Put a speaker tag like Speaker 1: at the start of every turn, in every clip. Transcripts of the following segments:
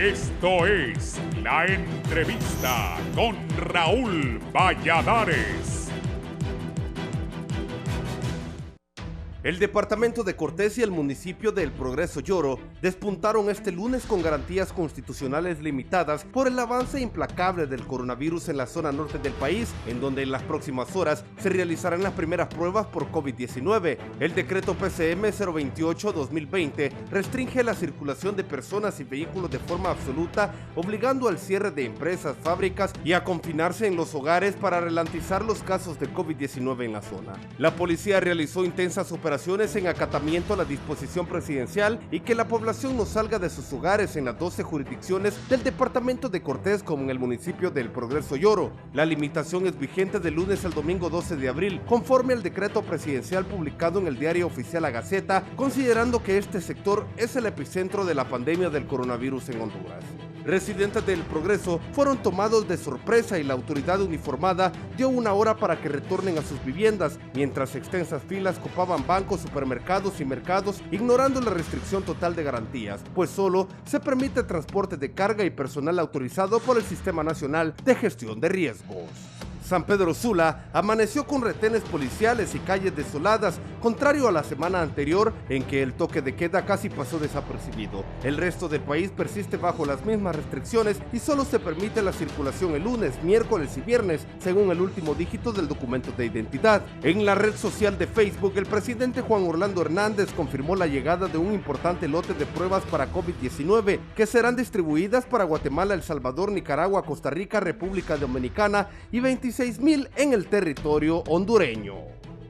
Speaker 1: Esto es La Entrevista con Raúl Valladares.
Speaker 2: El departamento de Cortés y el municipio de El Progreso Lloro despuntaron este lunes con garantías constitucionales limitadas por el avance implacable del coronavirus en la zona norte del país, en donde en las próximas horas se realizarán las primeras pruebas por COVID-19. El decreto PCM 028-2020 restringe la circulación de personas y vehículos de forma absoluta, obligando al cierre de empresas, fábricas y a confinarse en los hogares para ralentizar los casos de COVID-19 en la zona. La policía realizó intensas operaciones en acatamiento a la disposición presidencial y que la población no salga de sus hogares en las 12 jurisdicciones del departamento de Cortés como en el municipio de El Progreso Lloro. La limitación es vigente del lunes al domingo 12 de abril, conforme al decreto presidencial publicado en el Diario Oficial La Gaceta, considerando que este sector es el epicentro de la pandemia del coronavirus en Honduras. Residentes del Progreso fueron tomados de sorpresa y la autoridad uniformada dio una hora para que retornen a sus viviendas, mientras extensas filas copaban bancos, supermercados y mercados, ignorando la restricción total de garantías, pues solo se permite transporte de carga y personal autorizado por el Sistema Nacional de Gestión de Riesgos. San Pedro Sula amaneció con retenes policiales y calles desoladas, contrario a la semana anterior en que el toque de queda casi pasó desapercibido. El resto del país persiste bajo las mismas restricciones y solo se permite la circulación el lunes, miércoles y viernes, según el último dígito del documento de identidad. En la red social de Facebook, el presidente Juan Orlando Hernández confirmó la llegada de un importante lote de pruebas para COVID-19 que serán distribuidas para Guatemala, El Salvador, Nicaragua, Costa Rica, República Dominicana y 26,000 en el territorio hondureño.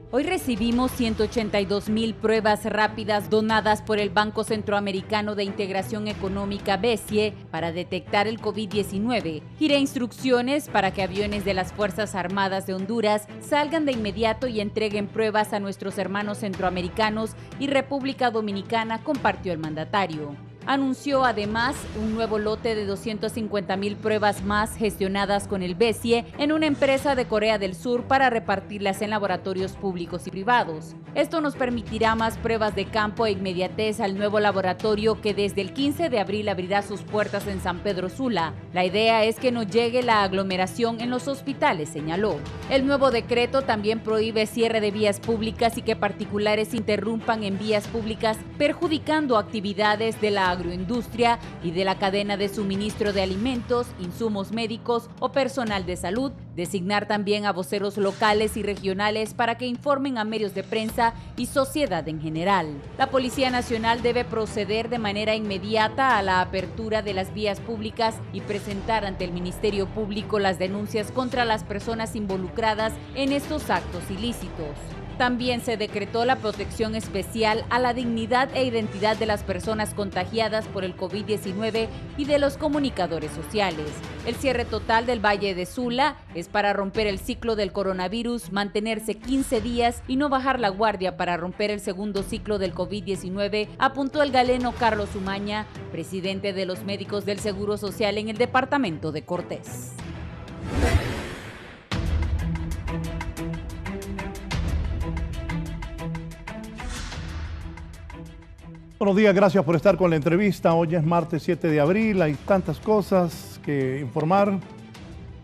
Speaker 3: Hoy recibimos 182,000 pruebas rápidas donadas por el Banco Centroamericano de Integración Económica BESIE para detectar el COVID-19. Giré instrucciones para que aviones de las Fuerzas Armadas de Honduras salgan de inmediato y entreguen pruebas a nuestros hermanos centroamericanos y República Dominicana, compartió el mandatario. Anunció además un nuevo lote de 250,000 pruebas más gestionadas con el BESIE en una empresa de Corea del Sur para repartirlas en laboratorios públicos y privados. Esto nos permitirá más pruebas de campo e inmediatez al nuevo laboratorio que desde el 15 de abril abrirá sus puertas en San Pedro Sula. La idea es que no llegue la aglomeración en los hospitales, señaló. El nuevo decreto también prohíbe cierre de vías públicas y que particulares interrumpan en vías públicas, perjudicando actividades de la agroindustria y de la cadena de suministro de alimentos, insumos médicos o personal de salud, designar también a voceros locales y regionales para que informen a medios de prensa y sociedad en general. La Policía Nacional debe proceder de manera inmediata a la apertura de las vías públicas y presentar ante el Ministerio Público las denuncias contra las personas involucradas en estos actos ilícitos. También se decretó la protección especial a la dignidad e identidad de las personas contagiadas por el COVID-19 y de los comunicadores sociales. El cierre total del Valle de Sula es para romper el ciclo del coronavirus, mantenerse 15 días y no bajar la guardia para romper el segundo ciclo del COVID-19, apuntó el galeno Carlos Umaña, presidente de los médicos del Seguro Social en el departamento de Cortés.
Speaker 4: Buenos días, gracias por estar con la entrevista. Hoy es martes 7 de abril, hay tantas cosas que informar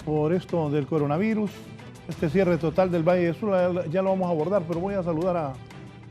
Speaker 4: por esto del coronavirus. Este cierre total del Valle de Sula ya lo vamos a abordar, pero voy a saludar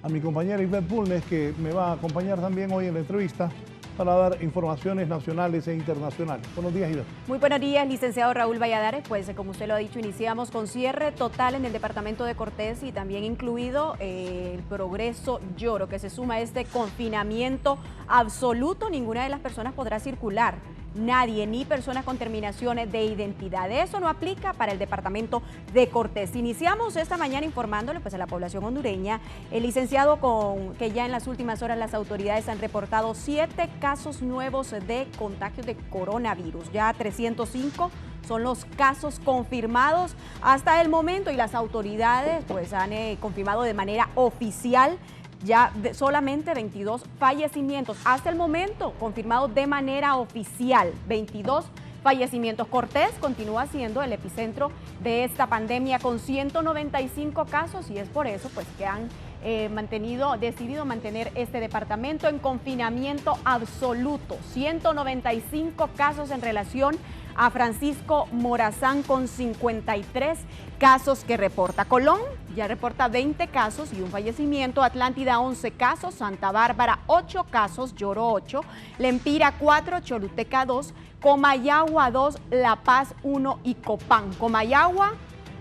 Speaker 4: a mi compañera Ivette Bulnes, que me va a acompañar también hoy en la entrevista para dar informaciones nacionales e internacionales. Buenos días, Ivette.
Speaker 5: Muy buenos días, licenciado Raúl Valladares. Pues como usted lo ha dicho, iniciamos con cierre total en el departamento de Cortés y también incluido el Progreso Lloro, que se suma a este confinamiento absoluto. Ninguna de las personas podrá circular. Nadie, ni personas con terminaciones de identidad. Eso no aplica para el departamento de Cortés. Iniciamos esta mañana informándole pues a la población hondureña, el licenciado, con que ya en las últimas horas las autoridades han reportado 7 casos nuevos de contagios de coronavirus. Ya 305 son los casos confirmados hasta el momento y las autoridades pues han confirmado de manera oficial ya solamente 22 fallecimientos hasta el momento, confirmados de manera oficial, 22 fallecimientos. Cortés continúa siendo el epicentro de esta pandemia con 195 casos y es por eso pues que han decidido mantener este departamento en confinamiento absoluto. 195 casos en relación a Francisco Morazán, con 53 casos que reporta. Colón ya reporta 20 casos y un fallecimiento. Atlántida 11 casos, Santa Bárbara 8 casos, Lloro 8, Lempira 4, Choluteca 2, Comayagua 2, La Paz 1 y Copán. Comayagua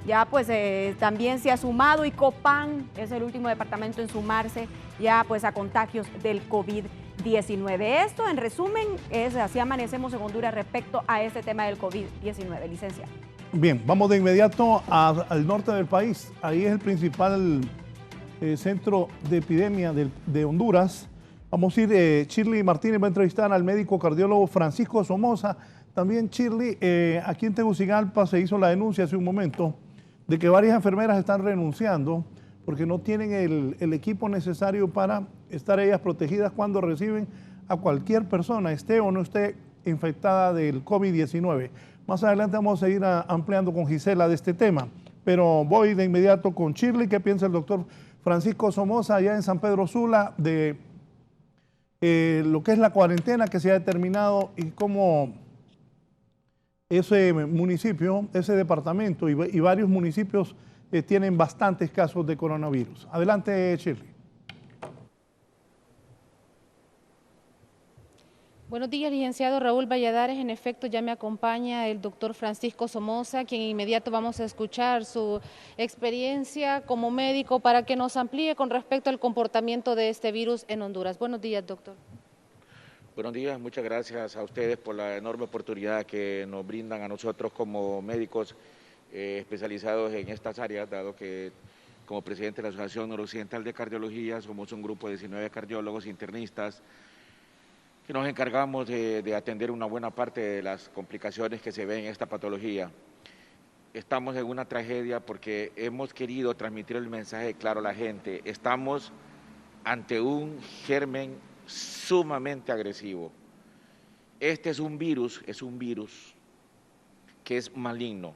Speaker 5: ya pues también se ha sumado, y Copán es el último departamento en sumarse ya pues a contagios del COVID-19. Esto en resumen es así amanecemos en Honduras respecto a este tema del COVID-19, licenciado.
Speaker 4: Bien, vamos de inmediato al norte del país. Ahí es el principal centro de epidemia de Honduras. Vamos a ir, Shirley Martínez va a entrevistar al médico cardiólogo Francisco Somoza. También, Shirley, aquí en Tegucigalpa se hizo la denuncia hace un momento de que varias enfermeras están renunciando porque no tienen el equipo necesario para estar ellas protegidas cuando reciben a cualquier persona, esté o no esté infectada del COVID-19. Más adelante vamos a seguir ampliando con Gisela de este tema, pero voy de inmediato con Shirley. ¿Qué piensa el doctor Francisco Somoza allá en San Pedro Sula de lo que es la cuarentena que se ha determinado y cómo ese municipio, ese departamento y varios municipios tienen bastantes casos de coronavirus? Adelante, Shirley.
Speaker 6: Buenos días, licenciado Raúl Valladares. En efecto, ya me acompaña el doctor Francisco Somoza, quien inmediato vamos a escuchar su experiencia como médico para que nos amplíe con respecto al comportamiento de este virus en Honduras. Buenos días, doctor.
Speaker 7: Buenos días, muchas gracias a ustedes por la enorme oportunidad que nos brindan a nosotros como médicos especializados en estas áreas, dado que como presidente de la Asociación Noroccidental de Cardiología somos un grupo de 19 cardiólogos internistas que nos encargamos de atender una buena parte de las complicaciones que se ven en esta patología. Estamos en una tragedia porque hemos querido transmitir el mensaje claro a la gente. Estamos ante un germen sumamente agresivo. Este es un virus que es maligno.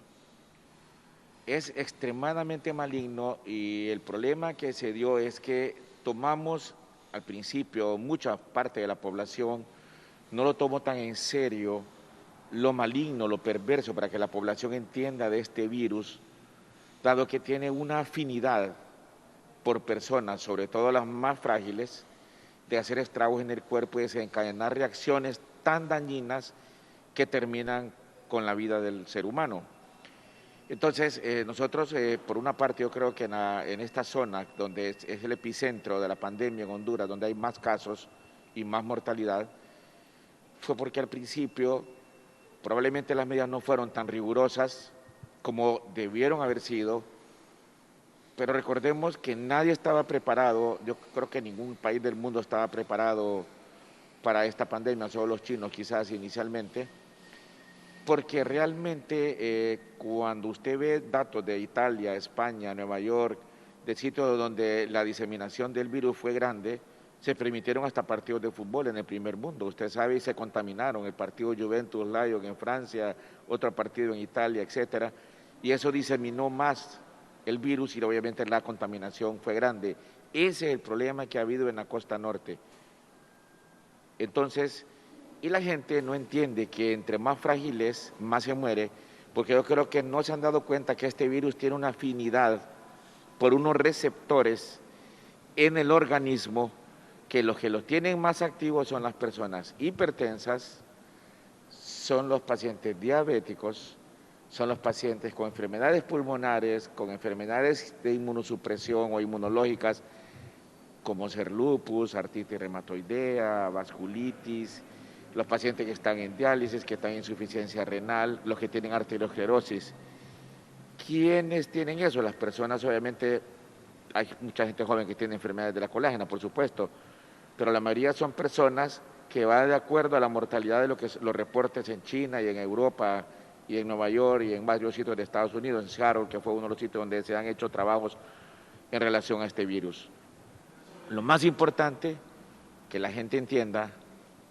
Speaker 7: Es extremadamente maligno, y el problema que se dio es que tomamos al principio, mucha parte de la población no lo tomó tan en serio lo maligno, lo perverso, para que la población entienda de este virus, dado que tiene una afinidad por personas, sobre todo las más frágiles, de hacer estragos en el cuerpo y desencadenar reacciones tan dañinas que terminan con la vida del ser humano. Entonces, nosotros, por una parte, yo creo que en esta zona, donde es el epicentro de la pandemia en Honduras, donde hay más casos y más mortalidad, fue porque al principio probablemente las medidas no fueron tan rigurosas como debieron haber sido, pero recordemos que nadie estaba preparado. Yo creo que ningún país del mundo estaba preparado para esta pandemia, solo los chinos quizás inicialmente, porque realmente cuando usted ve datos de Italia, España, Nueva York, de sitios donde la diseminación del virus fue grande, se permitieron hasta partidos de fútbol en el primer mundo. Usted sabe, y se contaminaron el partido Juventus-Lyon en Francia, otro partido en Italia, etcétera, y eso diseminó más el virus y obviamente la contaminación fue grande. Ese es el problema que ha habido en la costa norte. Entonces, y la gente no entiende que entre más frágil es, más se muere, porque yo creo que no se han dado cuenta que este virus tiene una afinidad por unos receptores en el organismo, que los tienen más activos son las personas hipertensas, son los pacientes diabéticos, son los pacientes con enfermedades pulmonares, con enfermedades de inmunosupresión o inmunológicas, como ser lupus, artritis reumatoidea, vasculitis, los pacientes que están en diálisis, que están en insuficiencia renal, los que tienen arteriosclerosis. ¿Quiénes tienen eso? Las personas, obviamente, hay mucha gente joven que tiene enfermedades de la colágena, por supuesto, pero la mayoría son personas que van de acuerdo a la mortalidad de lo que los reportes en China y en Europa y en Nueva York y en varios sitios de Estados Unidos, en Seattle, que fue uno de los sitios donde se han hecho trabajos en relación a este virus. Lo más importante, que la gente entienda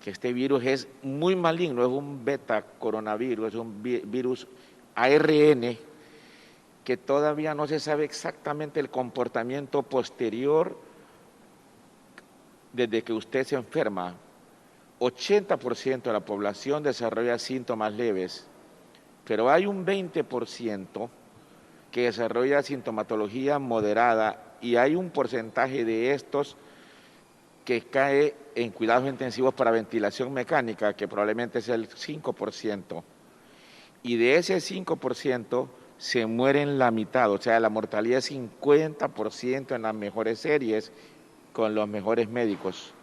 Speaker 7: que este virus es muy maligno, es un beta coronavirus, es un virus ARN, que todavía no se sabe exactamente el comportamiento posterior desde que usted se enferma, 80% de la población desarrolla síntomas leves, pero hay un 20% que desarrolla sintomatología moderada y hay un porcentaje de estos que cae en cuidados intensivos para ventilación mecánica, que probablemente es el 5%. Y de ese 5% se mueren la mitad, o sea, la mortalidad es 50% en las mejores series con los mejores médicos.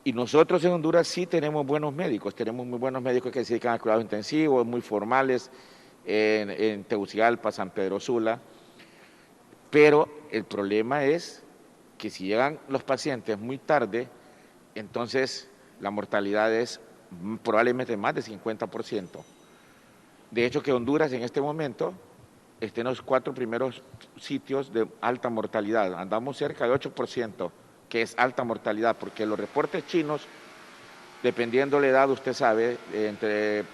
Speaker 7: Y nosotros en Honduras sí tenemos buenos médicos, tenemos muy buenos médicos que se dedican a cuidados intensivos, muy formales, en Tegucigalpa, San Pedro Sula, pero el problema es que si llegan los pacientes muy tarde, entonces la mortalidad es probablemente más de 50%. De hecho, que Honduras en este momento está en los 4 primeros sitios de alta mortalidad. Andamos cerca de 8%, que es alta mortalidad, porque los reportes chinos, dependiendo la edad, usted sabe, de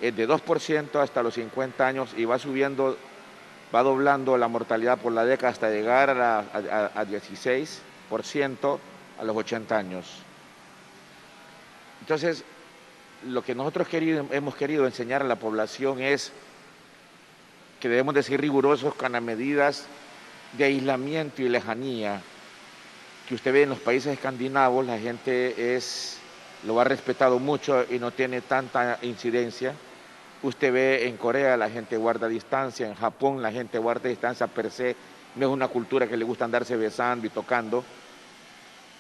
Speaker 7: 2% hasta los 50 años y va subiendo, va doblando la mortalidad por la década hasta llegar a 16% a los 80 años. Entonces, lo que nosotros hemos querido enseñar a la población es que debemos de ser rigurosos con las medidas de aislamiento y lejanía que usted ve en los países escandinavos. La gente lo ha respetado mucho y no tiene tanta incidencia. Usted ve en Corea la gente guarda distancia, en Japón la gente guarda distancia per se, no es una cultura que le gusta andarse besando y tocando.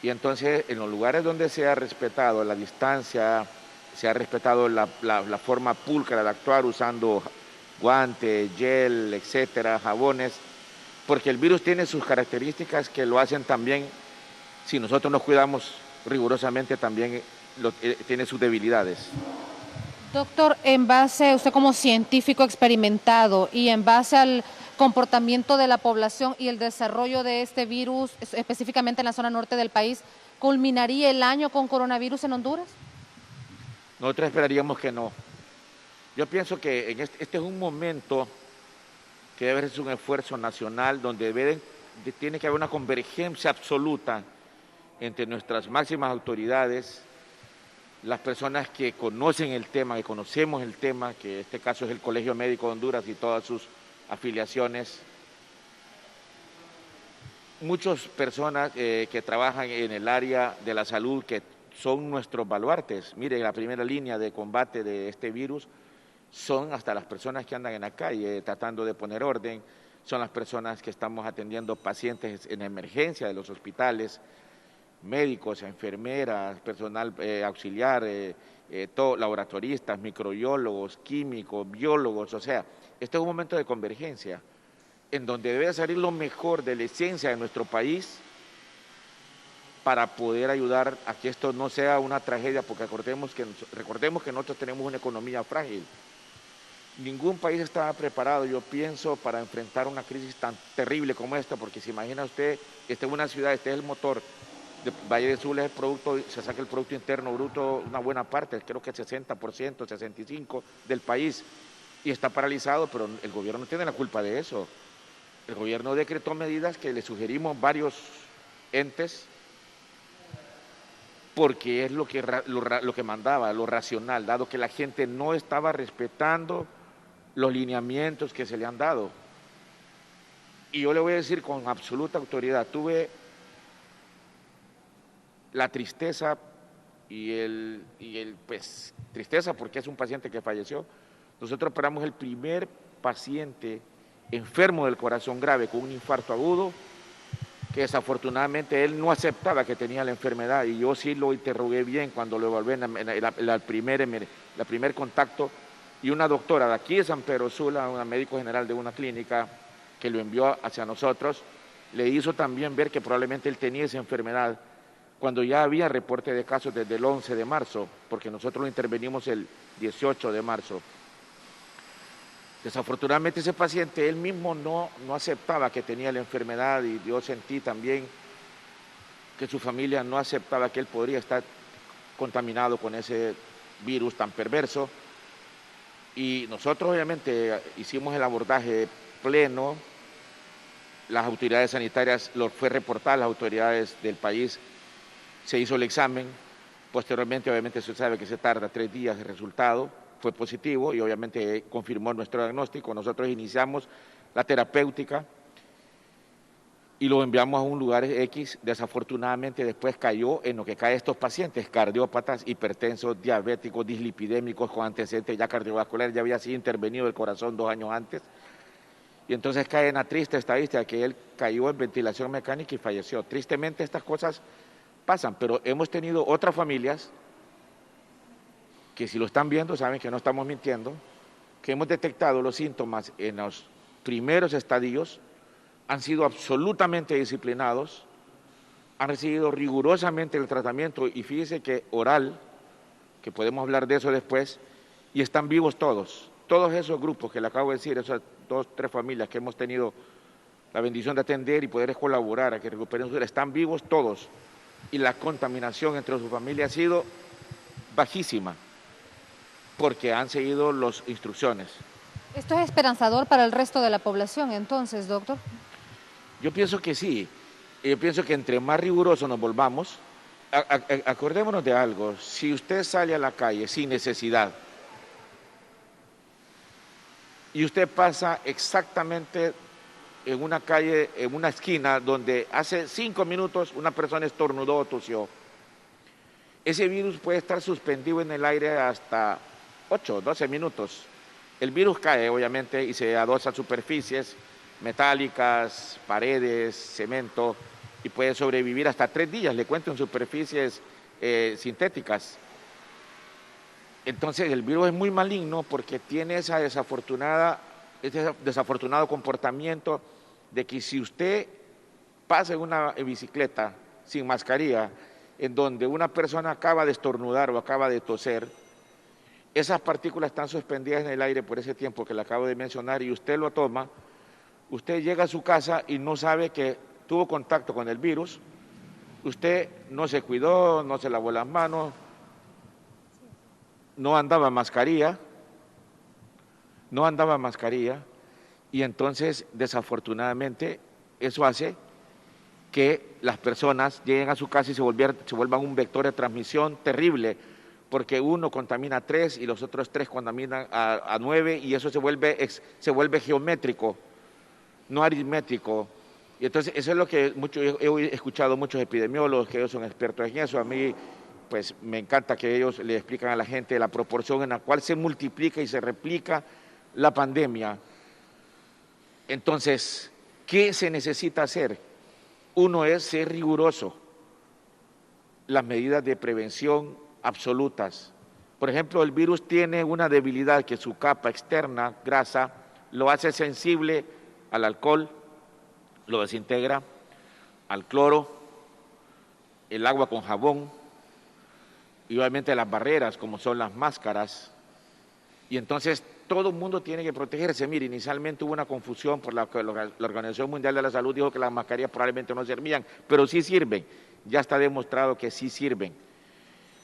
Speaker 7: Y entonces en los lugares donde se ha respetado la distancia, se ha respetado la forma pulcra de actuar usando guantes, gel, etcétera, jabones, porque el virus tiene sus características que lo hacen también, si nosotros nos cuidamos rigurosamente, también tiene sus debilidades.
Speaker 6: Doctor, en base, usted como científico experimentado y en base al comportamiento de la población y el desarrollo de este virus, específicamente en la zona norte del país, ¿culminaría el año con coronavirus en Honduras?
Speaker 7: Nosotros esperaríamos que no. Yo pienso que este es un momento que debe ser un esfuerzo nacional donde tiene que haber una convergencia absoluta entre nuestras máximas autoridades, las personas que conocen el tema, que conocemos el tema, que en este caso es el Colegio Médico de Honduras y todas sus afiliaciones. Muchas personas que trabajan en el área de la salud, que son nuestros baluartes. Mire, la primera línea de combate de este virus son hasta las personas que andan en la calle tratando de poner orden, son las personas que estamos atendiendo pacientes en emergencia de los hospitales, médicos, enfermeras, personal auxiliar, laboratoristas, microbiólogos, químicos, biólogos. O sea, este es un momento de convergencia en donde debe salir lo mejor de la esencia de nuestro país para poder ayudar a que esto no sea una tragedia, porque recordemos que nosotros tenemos una economía frágil. Ningún país estaba preparado, yo pienso, para enfrentar una crisis tan terrible como esta, porque se imagina usted, esta es una ciudad, este es el motor. Valle de Sula es el producto, se saca el Producto Interno Bruto, una buena parte, creo que el 60%, 65% del país, y está paralizado, pero el gobierno no tiene la culpa de eso. El gobierno decretó medidas que le sugerimos varios entes, porque es lo que mandaba, lo racional, dado que la gente no estaba respetando los lineamientos que se le han dado. Y yo le voy a decir con absoluta autoridad, tuve la tristeza pues, tristeza porque es un paciente que falleció. Nosotros operamos el primer paciente enfermo del corazón grave con un infarto agudo, que desafortunadamente él no aceptaba que tenía la enfermedad, y yo sí lo interrogué bien cuando lo evalué en la primer contacto, y una doctora de aquí de San Pedro Sula, una médico general de una clínica que lo envió hacia nosotros, le hizo también ver que probablemente él tenía esa enfermedad, cuando ya había reporte de casos desde el 11 de marzo, porque nosotros lo intervenimos el 18 de marzo. Desafortunadamente ese paciente, él mismo no aceptaba que tenía la enfermedad, y yo sentí también que su familia no aceptaba que él podría estar contaminado con ese virus tan perverso. Y nosotros obviamente hicimos el abordaje pleno, las autoridades sanitarias, lo fue reportar a las autoridades del país, se hizo el examen, posteriormente obviamente se sabe que se tarda 3 días el resultado, fue positivo y obviamente confirmó nuestro diagnóstico. Nosotros iniciamos la terapéutica y lo enviamos a un lugar X. Desafortunadamente después cayó en lo que caen estos pacientes, cardiópatas, hipertensos, diabéticos, dislipidémicos con antecedentes ya cardiovasculares, ya había sido intervenido el corazón 2 años antes. Y entonces cae en la triste estadística que él cayó en ventilación mecánica y falleció. Tristemente estas cosas pasan, pero hemos tenido otras familias que si lo están viendo saben que no estamos mintiendo, que hemos detectado los síntomas en los primeros estadios, han sido absolutamente disciplinados, han recibido rigurosamente el tratamiento y fíjese que oral, que podemos hablar de eso después, y están vivos todos. Todos esos grupos que le acabo de decir, esas 2, 3 familias que hemos tenido la bendición de atender y poder colaborar a que recuperen su vida, están vivos todos y la contaminación entre su familia ha sido bajísima porque han seguido las instrucciones.
Speaker 6: ¿Esto es esperanzador para el resto de la población entonces, doctor?
Speaker 7: Yo pienso que sí. Yo pienso que entre más rigurosos nos volvamos, acordémonos de algo, si usted sale a la calle sin necesidad y usted pasa exactamente en una calle, en una esquina donde hace 5 minutos una persona estornudó o tosió, ese virus puede estar suspendido en el aire hasta 8, 12 minutos. El virus cae, obviamente, y se adosa a superficies metálicas, paredes, cemento, y puede sobrevivir hasta 3 días, le cuento, en superficies sintéticas. Entonces, el virus es muy maligno porque tiene ese desafortunado comportamiento de que si usted pasa en bicicleta sin mascarilla, en donde una persona acaba de estornudar o acaba de toser, esas partículas están suspendidas en el aire por ese tiempo que le acabo de mencionar y usted lo toma, usted llega a su casa y no sabe que tuvo contacto con el virus, usted no se cuidó, no se lavó las manos, no andaba mascarilla, y entonces desafortunadamente eso hace que las personas lleguen a su casa y se vuelvan un vector de transmisión terrible, porque uno contamina a 3 y los otros 3 contaminan a 9 y eso se vuelve geométrico, no aritmético. Y entonces eso es lo que he escuchado muchos epidemiólogos que ellos son expertos en eso. A mí pues me encanta que ellos le explican a la gente la proporción en la cual se multiplica y se replica la pandemia. Entonces, ¿qué se necesita hacer? Uno es ser riguroso, las medidas de prevención absolutas. Por ejemplo, el virus tiene una debilidad que su capa externa, grasa, lo hace sensible al alcohol, lo desintegra, al cloro, el agua con jabón y obviamente las barreras como son las máscaras. Y entonces todo el mundo tiene que protegerse. Mire, inicialmente hubo una confusión por la que la Organización Mundial de la Salud dijo que las mascarillas probablemente no servían, pero sí sirven. Ya está demostrado que sí sirven.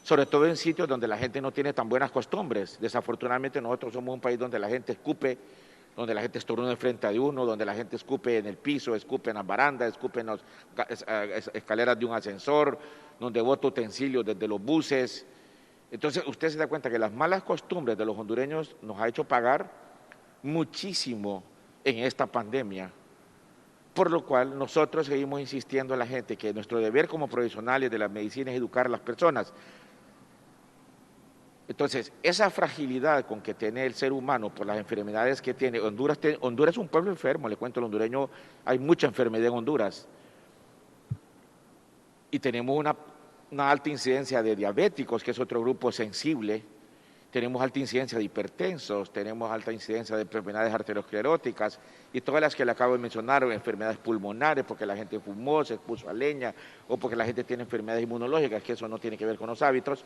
Speaker 7: Sobre todo en sitios donde la gente no tiene tan buenas costumbres. Desafortunadamente nosotros somos un país donde la gente escupe, donde la gente estornuda enfrente de uno, donde la gente escupe en el piso, escupe en las barandas, escupe en las escaleras de un ascensor, donde bota utensilios desde los buses. Entonces usted se da cuenta que las malas costumbres de los hondureños nos ha hecho pagar muchísimo en esta pandemia, por lo cual nosotros seguimos insistiendo a la gente que nuestro deber como profesionales de la medicina es educar a las personas. Entonces, esa fragilidad con que tiene el ser humano por las enfermedades que tiene, Honduras es un pueblo enfermo, le cuento, el hondureño, hay mucha enfermedad en Honduras, y tenemos una alta incidencia de diabéticos, que es otro grupo sensible, tenemos alta incidencia de hipertensos, tenemos alta incidencia de enfermedades arterioscleróticas y todas las que le acabo de mencionar, enfermedades pulmonares, porque la gente fumó, se puso a leña, o porque la gente tiene enfermedades inmunológicas, que eso no tiene que ver con los hábitos.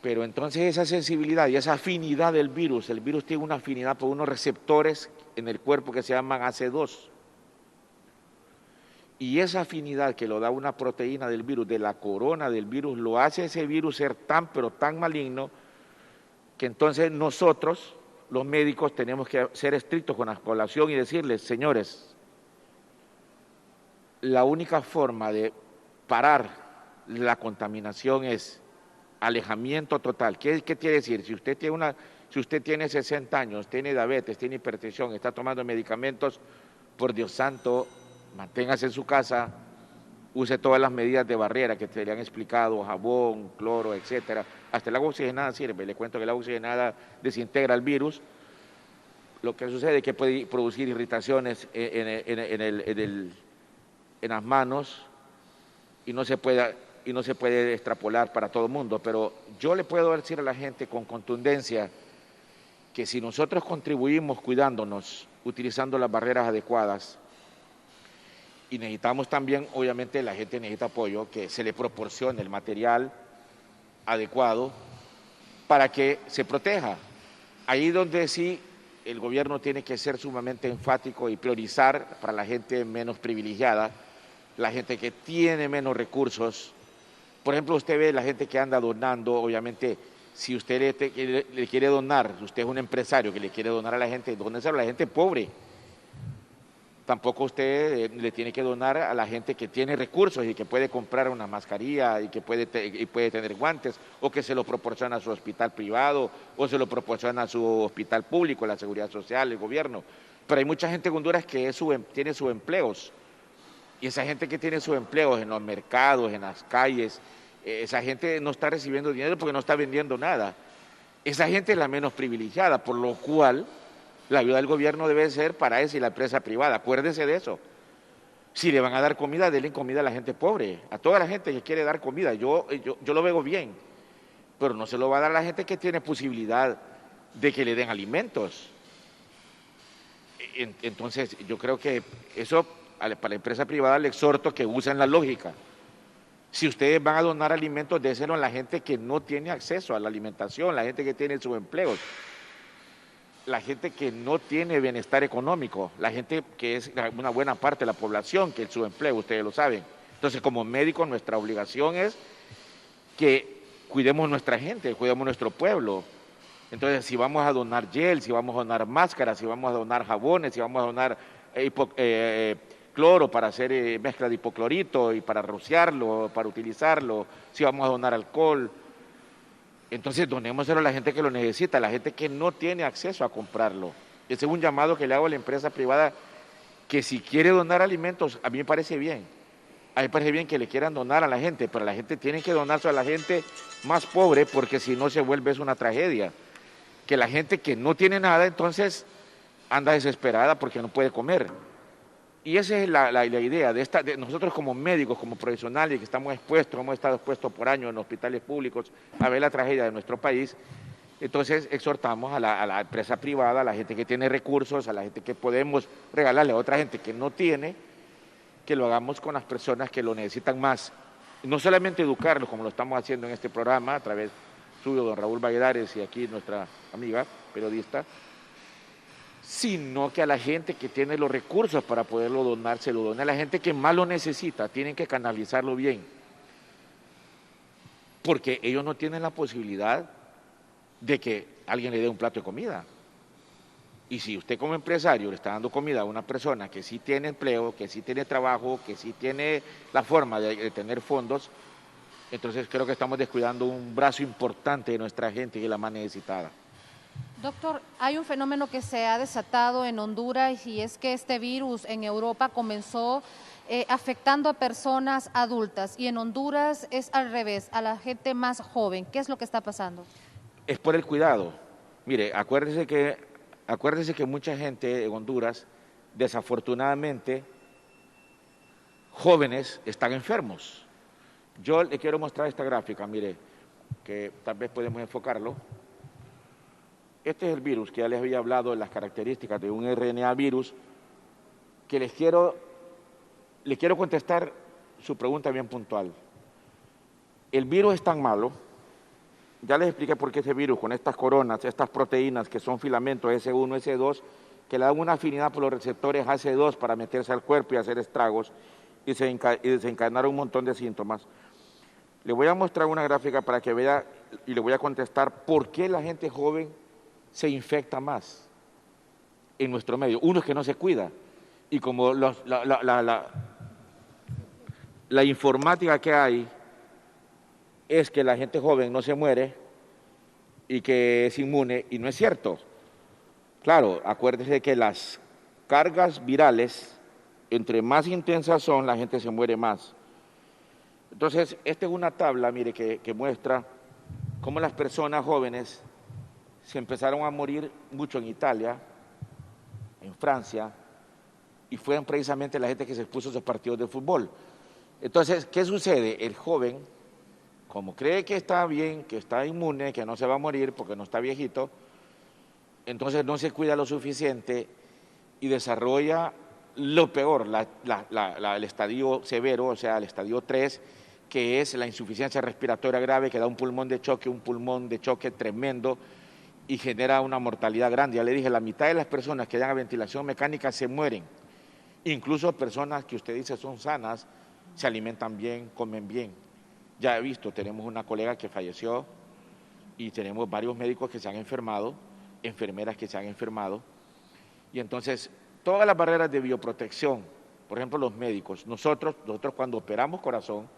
Speaker 7: Pero entonces esa sensibilidad y esa afinidad del virus, el virus tiene una afinidad por unos receptores en el cuerpo que se llaman AC2. Y esa afinidad que lo da una proteína del virus, de la corona del virus, lo hace ese virus ser tan, pero tan maligno, que entonces nosotros, los médicos, tenemos que ser estrictos con la población y decirles, señores, la única forma de parar la contaminación es alejamiento total. ¿Qué quiere decir? Si usted tiene 60 años, tiene diabetes, tiene hipertensión, está tomando medicamentos, por Dios santo, manténgase en su casa, use todas las medidas de barrera que te le han explicado, jabón, cloro, etcétera. Hasta el agua oxigenada sirve. Le cuento que el agua oxigenada desintegra el virus. Lo que sucede es que puede producir irritaciones en las manos y no se puede extrapolar para todo el mundo. Pero yo le puedo decir a la gente con contundencia que si nosotros contribuimos cuidándonos, utilizando las barreras adecuadas, y necesitamos también, obviamente la gente necesita apoyo, que se le proporcione el material adecuado para que se proteja. Ahí donde sí el gobierno tiene que ser sumamente enfático y priorizar para la gente menos privilegiada, la gente que tiene menos recursos. Por ejemplo, usted ve la gente que anda donando, obviamente, si usted le quiere donar, usted es un empresario que le quiere donar a la gente, dóneselo a la gente pobre. Tampoco usted le tiene que donar a la gente que tiene recursos y que puede comprar una mascarilla y que puede tener guantes, o que se lo proporciona a su hospital privado o se lo proporciona a su hospital público, la seguridad social, el gobierno. Pero hay mucha gente en Honduras que tiene sus empleos, y esa gente que tiene sus empleos en los mercados, en las calles, esa gente no está recibiendo dinero porque no está vendiendo nada. Esa gente es la menos privilegiada, por lo cual la ayuda del gobierno debe ser para eso y la empresa privada. Acuérdese de eso. Si le van a dar comida, denle comida a la gente pobre, a toda la gente que quiere dar comida. Yo lo veo bien, pero no se lo va a dar a la gente que tiene posibilidad de que le den alimentos. Entonces, yo creo que eso, para la empresa privada, le exhorto que usen la lógica. Si ustedes van a donar alimentos, déselo a la gente que no tiene acceso a la alimentación, la gente que tiene sus empleos, la gente que no tiene bienestar económico, la gente que es una buena parte de la población que es su empleo, ustedes lo saben. Entonces, como médicos, nuestra obligación es que cuidemos nuestra gente, cuidemos nuestro pueblo. Entonces, si vamos a donar gel, si vamos a donar máscaras, si vamos a donar jabones, si vamos a donar cloro para hacer mezcla de hipoclorito y para rociarlo, para utilizarlo, si vamos a donar alcohol, entonces donémoselo a la gente que lo necesita, a la gente que no tiene acceso a comprarlo. Ese es un llamado que le hago a la empresa privada, que si quiere donar alimentos, a mí me parece bien. A mí me parece bien que le quieran donar a la gente, pero la gente tiene que donarse a la gente más pobre, porque si no se vuelve es una tragedia. Que la gente que no tiene nada, entonces anda desesperada porque no puede comer. Y esa es la idea de nosotros como médicos, como profesionales que estamos expuestos, hemos estado expuestos por años en hospitales públicos a ver la tragedia de nuestro país. Entonces exhortamos a la empresa privada, a la gente que tiene recursos, a la gente que podemos regalarle a otra gente que no tiene, que lo hagamos con las personas que lo necesitan más. No solamente educarlos, como lo estamos haciendo en este programa, a través suyo, don Raúl Valladares, y aquí nuestra amiga periodista, sino que a la gente que tiene los recursos para poderlo donar, se lo done a la gente que más lo necesita. Tienen que canalizarlo bien, porque ellos no tienen la posibilidad de que alguien le dé un plato de comida. Y si usted como empresario le está dando comida a una persona que sí tiene empleo, que sí tiene trabajo, que sí tiene la forma de tener fondos, entonces creo que estamos descuidando un brazo importante de nuestra gente, que es la más necesitada.
Speaker 6: Doctor, hay un fenómeno que se ha desatado en Honduras, y es que este virus en Europa comenzó afectando a personas adultas, y en Honduras es al revés, a la gente más joven. ¿Qué es lo que está pasando?
Speaker 7: Es por el cuidado. Mire, acuérdese que mucha gente en Honduras, desafortunadamente, jóvenes, están enfermos. Yo le quiero mostrar esta gráfica, mire, que tal vez podemos enfocarlo. Este es el virus que ya les había hablado de las características de un RNA virus, que les quiero contestar su pregunta bien puntual. El virus es tan malo, ya les expliqué por qué ese virus, con estas coronas, estas proteínas que son filamentos S1, S2, que le dan una afinidad por los receptores AC2 para meterse al cuerpo y hacer estragos, y desencadenar un montón de síntomas. Le voy a mostrar una gráfica para que vea, y le voy a contestar por qué la gente joven se infecta más en nuestro medio. Uno es que no se cuida, y como la informática que hay es que la gente joven no se muere y que es inmune, y no es cierto. Claro, acuérdese que las cargas virales, entre más intensas son, la gente se muere más. Entonces, esta es una tabla, mire, que muestra cómo las personas jóvenes se empezaron a morir mucho en Italia, en Francia, y fueron precisamente la gente que se expuso a esos partidos de fútbol. Entonces, ¿qué sucede? El joven, como cree que está bien, que está inmune, que no se va a morir porque no está viejito, entonces no se cuida lo suficiente y desarrolla lo peor, el estadio severo, o sea, el estadio 3, que es la insuficiencia respiratoria grave, que da un pulmón de choque tremendo y genera una mortalidad grande. Ya le dije, la mitad de las personas que llegan a ventilación mecánica se mueren. Incluso personas que usted dice son sanas, se alimentan bien, comen bien. Ya he visto, tenemos una colega que falleció y tenemos varios médicos que se han enfermado, enfermeras que se han enfermado. Y entonces, todas las barreras de bioprotección, por ejemplo, los médicos, nosotros cuando operamos corazón,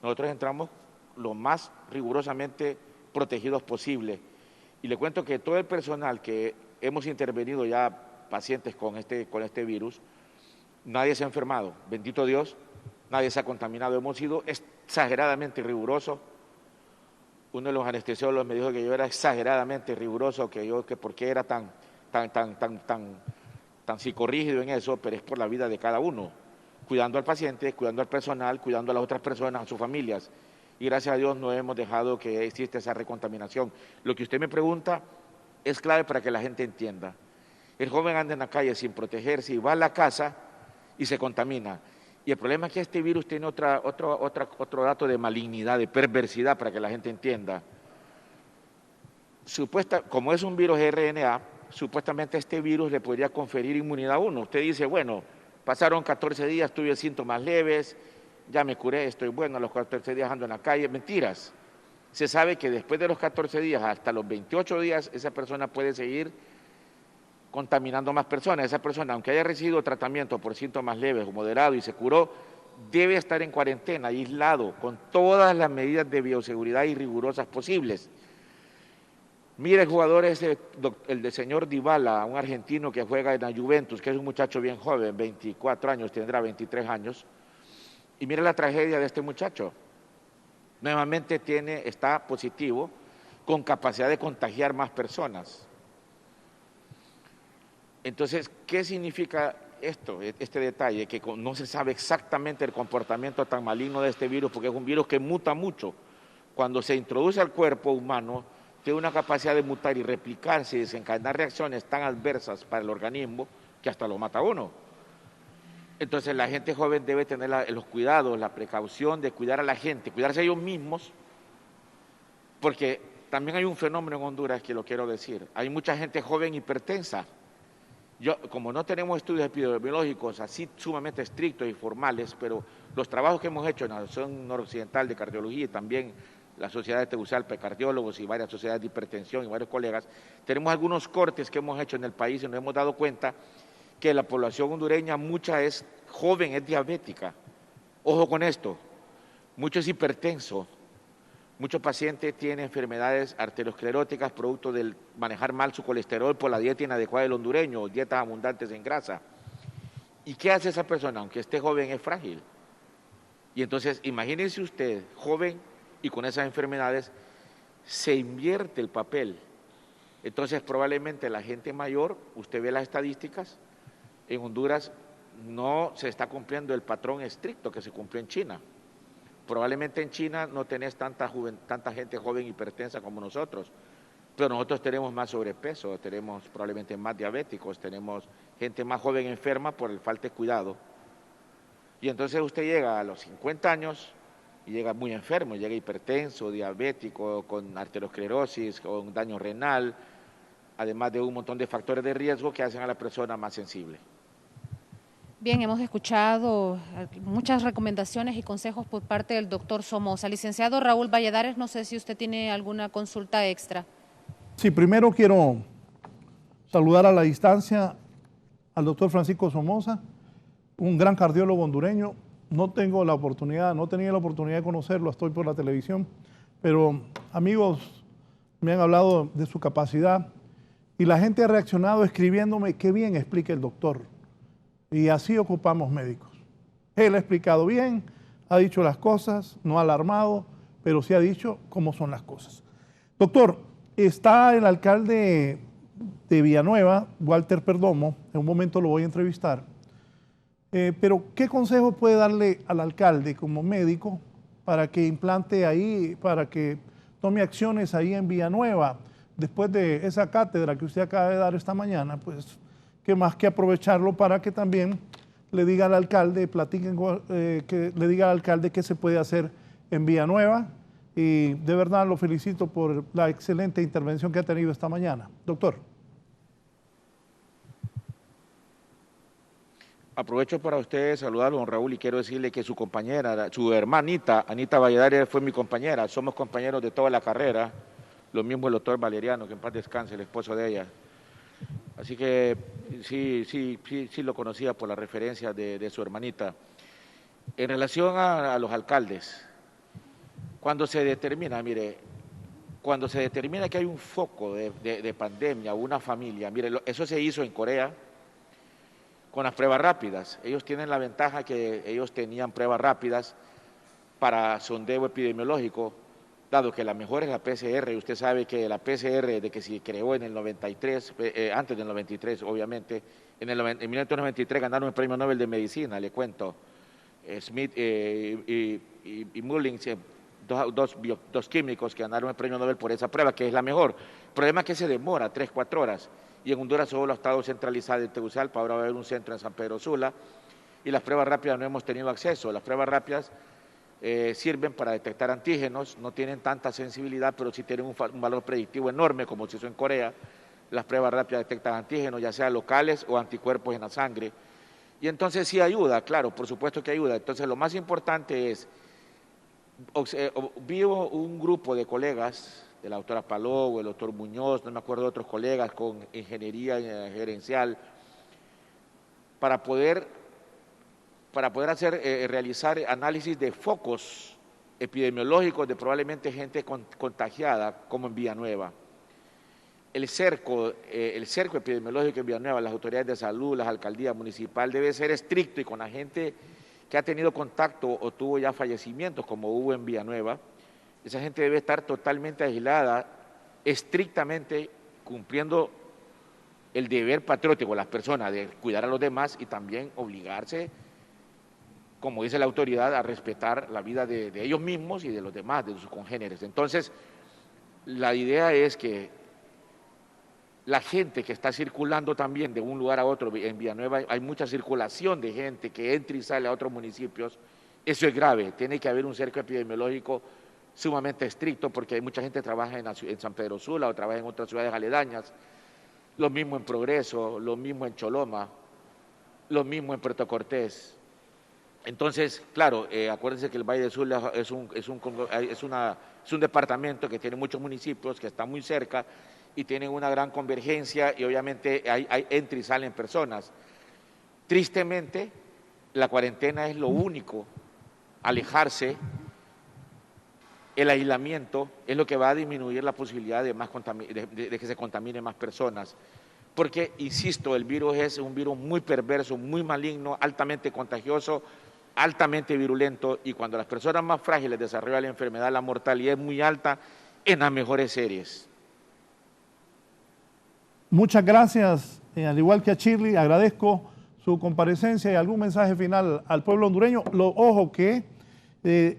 Speaker 7: nosotros entramos lo más rigurosamente protegidos posible. Y le cuento que todo el personal que hemos intervenido ya pacientes con este virus, nadie se ha enfermado, bendito Dios, nadie se ha contaminado, hemos sido exageradamente rigurosos. Uno de los anestesiólogos me dijo que yo era exageradamente riguroso, que por qué era tan psicorrígido en eso, pero es por la vida de cada uno, cuidando al paciente, cuidando al personal, cuidando a las otras personas, a sus familias. Y gracias a Dios no hemos dejado que exista esa recontaminación. Lo que usted me pregunta es clave para que la gente entienda. El joven anda en la calle sin protegerse y va a la casa y se contamina. Y el problema es que este virus tiene otro dato de malignidad, de perversidad, para que la gente entienda. Como es un virus RNA, supuestamente este virus le podría conferir inmunidad a uno. Usted dice, bueno, pasaron 14 días, tuve síntomas leves, ya me curé, estoy bueno, a los 14 días ando en la calle. Mentiras. Se sabe que después de los 14 días hasta los 28 días, esa persona puede seguir contaminando más personas. Esa persona, aunque haya recibido tratamiento por síntomas leves o moderados y se curó, debe estar en cuarentena, aislado, con todas las medidas de bioseguridad y rigurosas posibles. Mire, el jugador ese, el del señor Dybala, un argentino que juega en la Juventus, que es un muchacho bien joven, 24 años, tendrá 23 años, y mire la tragedia de este muchacho. Nuevamente está positivo, con capacidad de contagiar más personas. Entonces, ¿qué significa este detalle? Que no se sabe exactamente el comportamiento tan maligno de este virus, porque es un virus que muta mucho. Cuando se introduce al cuerpo humano, tiene una capacidad de mutar y replicarse y desencadenar reacciones tan adversas para el organismo que hasta lo mata a uno. Entonces, la gente joven debe tener los cuidados, la precaución de cuidar a la gente, cuidarse a ellos mismos, porque también hay un fenómeno en Honduras que lo quiero decir. Hay mucha gente joven hipertensa. Como no tenemos estudios epidemiológicos así sumamente estrictos y formales, pero los trabajos que hemos hecho en la Asociación Noroccidental de Cardiología y también la Sociedad de Tegucigalpa de Cardiólogos y varias sociedades de hipertensión y varios colegas, tenemos algunos cortes que hemos hecho en el país y nos hemos dado cuenta que la población hondureña, mucha es joven, es diabética. Ojo con esto, mucho es hipertenso. Muchos pacientes tienen enfermedades arterioscleróticas producto del manejar mal su colesterol por la dieta inadecuada del hondureño, dietas abundantes en grasa. ¿Y qué hace esa persona? Aunque esté joven, es frágil. Y entonces, imagínense usted, joven y con esas enfermedades, se invierte el papel. Entonces, probablemente la gente mayor, usted ve las estadísticas, en Honduras no se está cumpliendo el patrón estricto que se cumplió en China. Probablemente en China no tenés tanta gente joven hipertensa como nosotros, pero nosotros tenemos más sobrepeso, tenemos probablemente más diabéticos, tenemos gente más joven enferma por el falta de cuidado. Y entonces usted llega a los 50 años y llega muy enfermo, llega hipertenso, diabético, con arteriosclerosis, con daño renal, además de un montón de factores de riesgo que hacen a la persona más sensible.
Speaker 6: Bien, hemos escuchado muchas recomendaciones y consejos por parte del doctor Somoza. Licenciado Raúl Valladares, no sé si usted tiene alguna consulta extra.
Speaker 4: Sí, primero quiero saludar a la distancia al doctor Francisco Somoza, un gran cardiólogo hondureño. No tenía la oportunidad de conocerlo, estoy por la televisión, pero amigos me han hablado de su capacidad y la gente ha reaccionado escribiéndome qué bien explica el doctor. Y así ocupamos médicos. Él ha explicado bien, ha dicho las cosas, no ha alarmado, pero sí ha dicho cómo son las cosas. Doctor, está el alcalde de Villanueva, Walter Perdomo, en un momento lo voy a entrevistar, pero ¿qué consejo puede darle al alcalde como médico para que implante ahí, para que tome acciones ahí en Villanueva? Después de esa cátedra que usted acaba de dar esta mañana, pues, ¿qué más que aprovecharlo para que también le diga al alcalde, que le diga al alcalde qué se puede hacer en Villanueva? Y de verdad lo felicito por la excelente intervención que ha tenido esta mañana. Doctor.
Speaker 7: Aprovecho para ustedes saludarlo, don Raúl, y quiero decirle que su compañera, su hermanita, Anita Valladares, fue mi compañera. Somos compañeros de toda la carrera. Lo mismo el doctor Valeriano, que en paz descanse, el esposo de ella. Así que sí lo conocía por la referencia de su hermanita. En relación a los alcaldes, cuando se determina, mire, cuando se determina que hay un foco de pandemia o una familia, mire, eso se hizo en Corea con las pruebas rápidas. Ellos tienen la ventaja que ellos tenían pruebas rápidas para sondeo epidemiológico, dado que la mejor es la PCR, y usted sabe que la PCR de que se creó en el 93, antes del 93 obviamente, en 1993 ganaron el Premio Nobel de Medicina, le cuento, Smith y Mullins, dos químicos que ganaron el Premio Nobel por esa prueba, que es la mejor. El problema es que se demora 3-4 horas, y en Honduras solo ha estado centralizada en Tegucigalpa, ahora va a haber un centro en San Pedro Sula, y las pruebas rápidas no hemos tenido acceso. Las pruebas rápidas sirven para detectar antígenos, no tienen tanta sensibilidad, pero sí tienen un valor predictivo enorme, como se hizo en Corea. Las pruebas rápidas detectan antígenos, ya sea locales o anticuerpos en la sangre. Y entonces sí ayuda, claro, por supuesto que ayuda. Entonces lo más importante es, vi un grupo de colegas, de la doctora Palou, el doctor Muñoz, no me acuerdo de otros colegas con ingeniería gerencial, para poder realizar análisis de focos epidemiológicos de probablemente gente contagiada, como en Villanueva. El cerco epidemiológico en Villanueva, las autoridades de salud, las alcaldías municipales, debe ser estricto, y con la gente que ha tenido contacto o tuvo ya fallecimientos, como hubo en Villanueva, esa gente debe estar totalmente aislada, estrictamente cumpliendo el deber patriótico de las personas de cuidar a los demás, y también obligarse, como dice la autoridad, a respetar la vida de ellos mismos y de los demás, de sus congéneres. Entonces, la idea es que la gente que está circulando también de un lugar a otro, en Villanueva hay mucha circulación de gente que entra y sale a otros municipios, eso es grave, tiene que haber un cerco epidemiológico sumamente estricto, porque hay mucha gente que trabaja en San Pedro Sula o trabaja en otras ciudades aledañas, lo mismo en Progreso, lo mismo en Choloma, lo mismo en Puerto Cortés. Entonces, claro, acuérdense que el Valle del Sur es un departamento que tiene muchos municipios, que está muy cerca y tienen una gran convergencia, y obviamente hay entra y salen personas. Tristemente, la cuarentena es lo único, alejarse, el aislamiento es lo que va a disminuir la posibilidad de que se contaminen más personas. Porque, insisto, el virus es un virus muy perverso, muy maligno, altamente contagioso, altamente virulento, y cuando las personas más frágiles desarrollan la enfermedad, la mortalidad es muy alta en las mejores series.
Speaker 4: Muchas gracias, al igual que a Shirley, agradezco su comparecencia. Y algún mensaje final al pueblo hondureño. Ojo que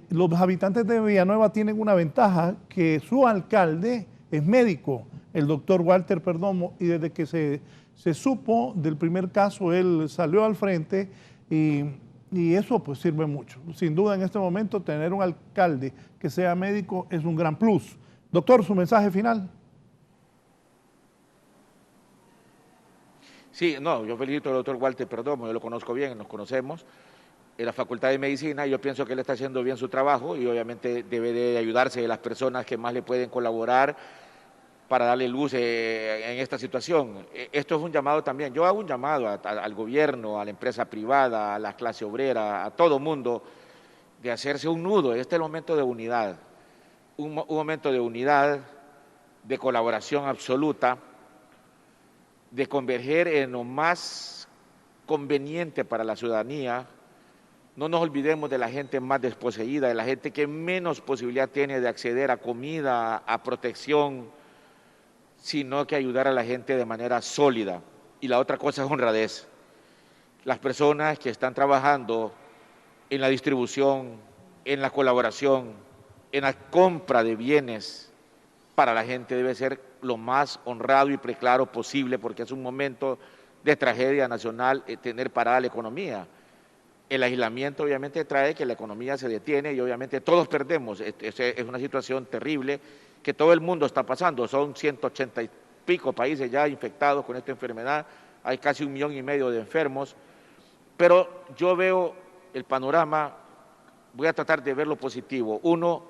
Speaker 4: los habitantes de Villanueva tienen una ventaja, que su alcalde es médico, el doctor Walter Perdomo, y desde que se supo del primer caso, él salió al frente, y eso pues sirve mucho. Sin duda, en este momento, tener un alcalde que sea médico es un gran plus. Doctor, su mensaje final.
Speaker 7: Sí, no, yo felicito al doctor Walter Perdomo, yo lo conozco bien, nos conocemos en la Facultad de Medicina, y yo pienso que él está haciendo bien su trabajo, y obviamente debe de ayudarse de las personas que más le pueden colaborar para darle luz en esta situación. Esto es un llamado también, yo hago un llamado al gobierno, a la empresa privada, a la clase obrera, a todo mundo, de hacerse un nudo. Este es el momento de unidad. un momento de unidad, de colaboración absoluta, de converger en lo más conveniente para la ciudadanía. No nos olvidemos de la gente más desposeída, de la gente que menos posibilidad tiene de acceder a comida, a protección, sino que ayudar a la gente de manera sólida. Y la otra cosa es honradez. Las personas que están trabajando en la distribución, en la colaboración, en la compra de bienes para la gente debe ser lo más honrado y preclaro posible, porque es un momento de tragedia nacional tener parada la economía. El aislamiento obviamente trae que la economía se detiene y obviamente todos perdemos. Es una situación terrible que todo el mundo está pasando. Son 180 y pico países ya infectados con esta enfermedad, hay casi 1,5 millones de enfermos, pero yo veo el panorama, voy a tratar de ver lo positivo. Uno,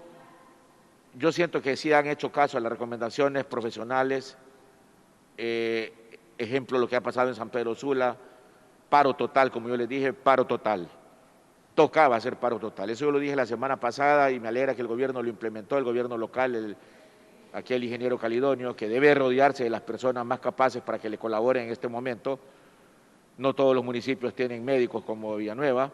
Speaker 7: yo siento que sí han hecho caso a las recomendaciones profesionales, ejemplo lo que ha pasado en San Pedro Sula, paro total, como yo les dije, paro total. Tocaba hacer paro total. Eso yo lo dije la semana pasada y me alegra que el gobierno lo implementó, el gobierno local, aquí el ingeniero Calidonio, que debe rodearse de las personas más capaces para que le colaboren en este momento. No todos los municipios tienen médicos como Villanueva.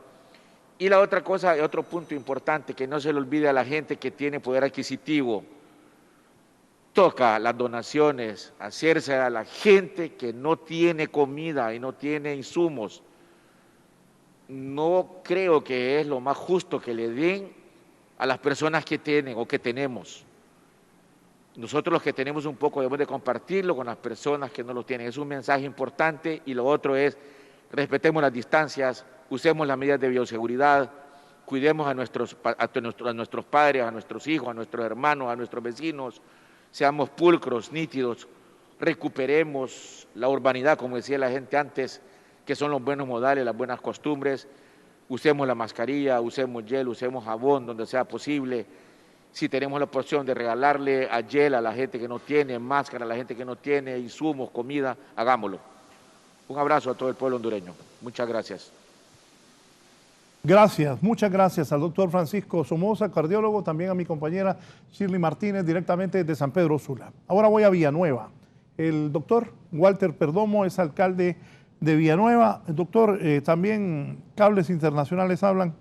Speaker 7: Y la otra cosa, otro punto importante, que no se le olvide a la gente que tiene poder adquisitivo. Toca las donaciones, hacerse a la gente que no tiene comida y no tiene insumos. No creo que es lo más justo que le den a las personas que tienen o que tenemos. Nosotros los que tenemos un poco debemos de compartirlo con las personas que no lo tienen. Es un mensaje importante y lo otro es respetemos las distancias, usemos las medidas de bioseguridad, cuidemos a nuestros padres, a nuestros hijos, a nuestros hermanos, a nuestros vecinos, seamos pulcros, nítidos, recuperemos la urbanidad, como decía la gente antes, que son los buenos modales, las buenas costumbres, usemos la mascarilla, usemos gel, usemos jabón donde sea posible. Si tenemos la opción de regalarle a gel a la gente que no tiene, máscara a la gente que no tiene, insumos, comida, hagámoslo. Un abrazo a todo el pueblo hondureño. Muchas gracias.
Speaker 4: Gracias, muchas gracias al doctor Francisco Somoza, cardiólogo, también a mi compañera Shirley Martínez, directamente de San Pedro Sula. Ahora voy a Villanueva. El doctor Walter Perdomo es alcalde de Villanueva. Doctor, también cables internacionales hablan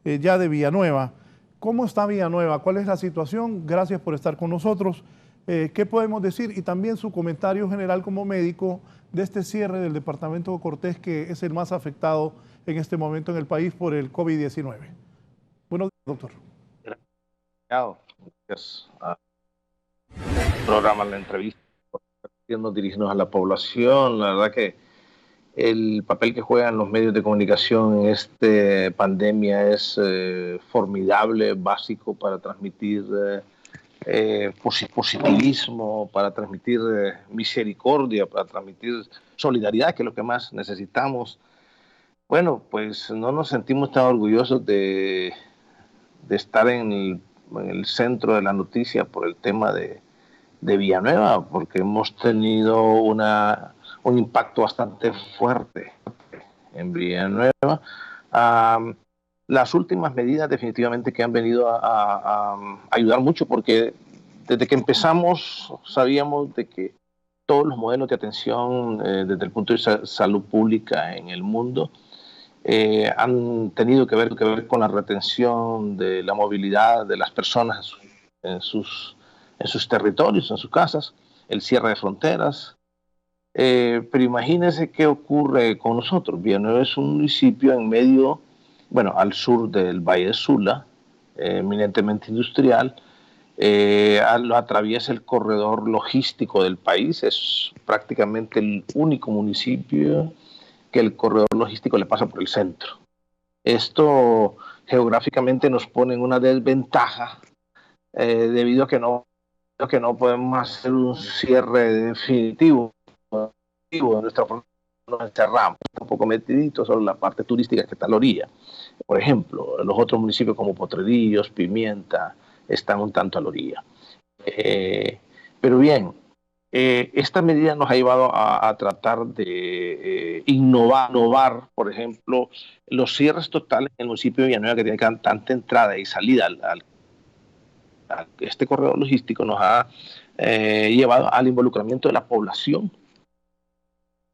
Speaker 4: ya de Villanueva. ¿Cómo está Villanueva? ¿Cuál es la situación? Gracias por estar con nosotros. ¿Qué podemos decir? Y también su comentario general como médico de este cierre del departamento de Cortés, que es el más afectado en este momento en el país por el COVID-19. Buenos días, doctor.
Speaker 8: Gracias al programa, la entrevista, dirigirnos a la población. La verdad que el papel que juegan los medios de comunicación en esta pandemia es formidable, básico para transmitir positivismo, para transmitir misericordia, para transmitir solidaridad, que es lo que más necesitamos. Bueno, pues no nos sentimos tan orgullosos de estar en el centro de la noticia por el tema de Villanueva, porque hemos tenido un impacto bastante fuerte en Villanueva. Las últimas medidas definitivamente que han venido a ayudar mucho, porque desde que empezamos sabíamos de que todos los modelos de atención desde el punto de vista de salud pública en el mundo han tenido que ver con la retención de la movilidad de las personas en sus territorios, en sus casas, el cierre de fronteras. Pero imagínense qué ocurre con nosotros. Villanueva es un municipio en medio, al sur del Valle de Sula, eminentemente industrial. Lo atraviesa el corredor logístico del país. Es prácticamente el único municipio que el corredor logístico le pasa por el centro. Esto geográficamente nos pone en una desventaja debido a que no podemos hacer un cierre definitivo de nuestra forma. Nos encerramos un poco metiditos sobre la parte turística que está a la orilla. Por ejemplo, los otros municipios como Potrerillos, Pimienta, están un tanto a la orilla. Pero bien, esta medida nos ha llevado a tratar de innovar, por ejemplo, los cierres totales en el municipio de Villanueva, que tiene tanta entrada y salida este corredor logístico nos ha llevado al involucramiento de la población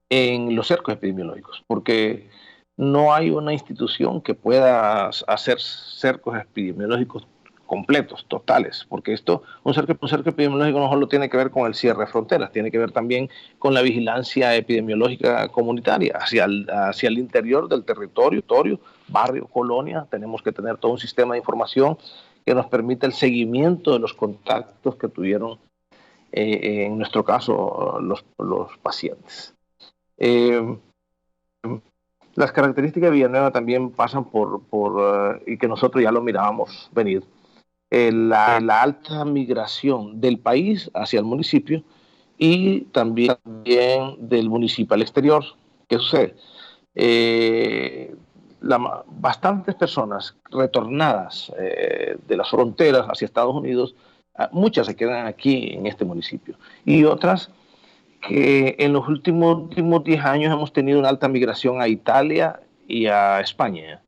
Speaker 8: en los cercos epidemiológicos, porque no hay una institución que pueda hacer cercos epidemiológicos completos, totales, porque un cerco epidemiológico no solo tiene que ver con el cierre de fronteras, tiene que ver también con la vigilancia epidemiológica comunitaria hacia el interior del territorio, barrio, colonia. Tenemos que tener todo un sistema de información que nos permita el seguimiento de los contactos que tuvieron, en nuestro caso, los pacientes. Las características de Villanueva también pasan y que nosotros ya lo mirábamos venir, la alta migración del país hacia el municipio y también del municipio al exterior. ¿Qué sucede? Bastantes personas retornadas de las fronteras hacia Estados Unidos, muchas se quedan aquí en este municipio, y otras que en los últimos 10 años hemos tenido una alta migración a Italia y a España.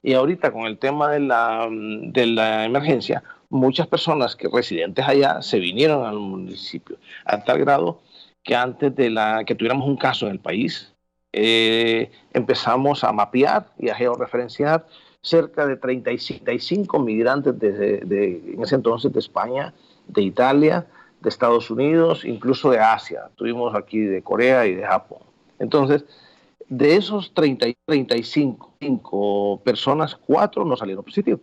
Speaker 8: Y ahorita con el tema de la emergencia, muchas personas residentes allá se vinieron al municipio, a tal grado que antes de que tuviéramos un caso en el país, empezamos a mapear y a georreferenciar cerca de 35 migrantes en ese entonces de España, de Italia, de Estados Unidos, incluso de Asia. Tuvimos aquí de Corea y de Japón. Entonces, de esos 35 personas, 4 no salieron positivos.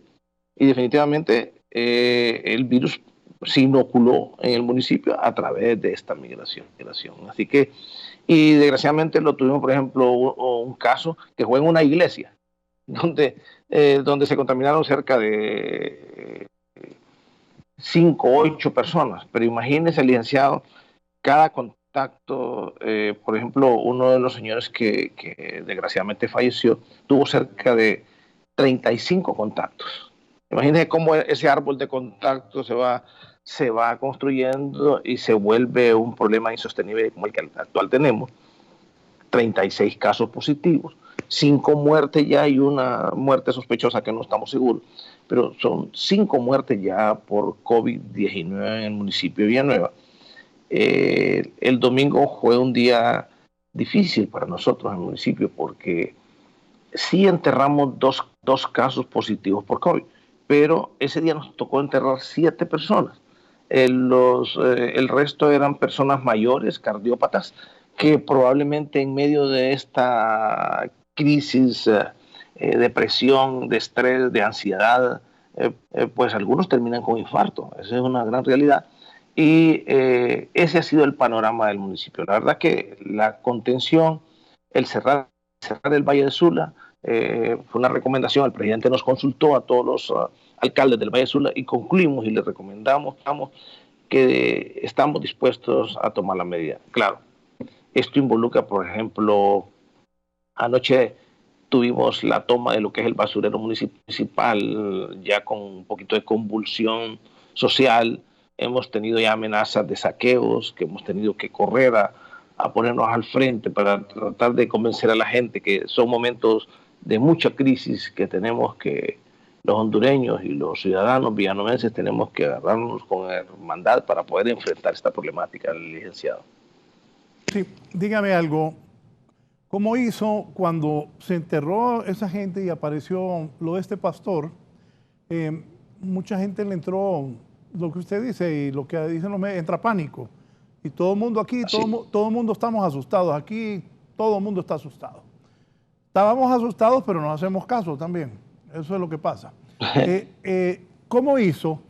Speaker 8: Y definitivamente el virus se inoculó en el municipio a través de esta migración. Así que, y desgraciadamente lo tuvimos, por ejemplo, un caso que fue en una iglesia, donde se contaminaron cerca de 5 o 8 personas. Pero imagínense, licenciado, cada contacto, por ejemplo, uno de los señores que desgraciadamente falleció, tuvo cerca de 35 contactos. Imagínense cómo ese árbol de contactos se va construyendo y se vuelve un problema insostenible como el que actual tenemos. 36 casos positivos, 5 muertes ya y una muerte sospechosa que no estamos seguros, pero son 5 muertes ya por COVID-19 en el municipio de Villanueva. El domingo fue un día difícil para nosotros en el municipio porque sí enterramos dos casos positivos por COVID, pero ese día nos tocó enterrar 7 personas. El resto eran personas mayores, cardiópatas, que probablemente en medio de esta crisis de presión, de estrés, de ansiedad, pues algunos terminan con infarto. Esa es una gran realidad. Y ese ha sido el panorama del municipio. La verdad que la contención, el cerrar el Valle de Sula, fue una recomendación. El presidente nos consultó a todos los alcaldes del Valle de Sula y concluimos y les recomendamos que estamos dispuestos a tomar la medida. Claro, esto involucra, por ejemplo, anoche tuvimos la toma de lo que es el basurero municipal, ya con un poquito de convulsión social. Hemos tenido ya amenazas de saqueos, que hemos tenido que correr a ponernos al frente para tratar de convencer a la gente que son momentos de mucha crisis que tenemos que los hondureños y los ciudadanos villanovenses tenemos que agarrarnos con hermandad para poder enfrentar esta problemática, licenciado.
Speaker 4: Sí, dígame algo. ¿Cómo hizo cuando se enterró esa gente y apareció lo de este pastor? Mucha gente le entró, lo que usted dice y lo que dicen los medios, entra pánico. Y todo el mundo aquí, todo el mundo estamos asustados. Aquí todo el mundo está asustado. Estábamos asustados, pero no hacemos caso también. Eso es lo que pasa. ¿Cómo hizo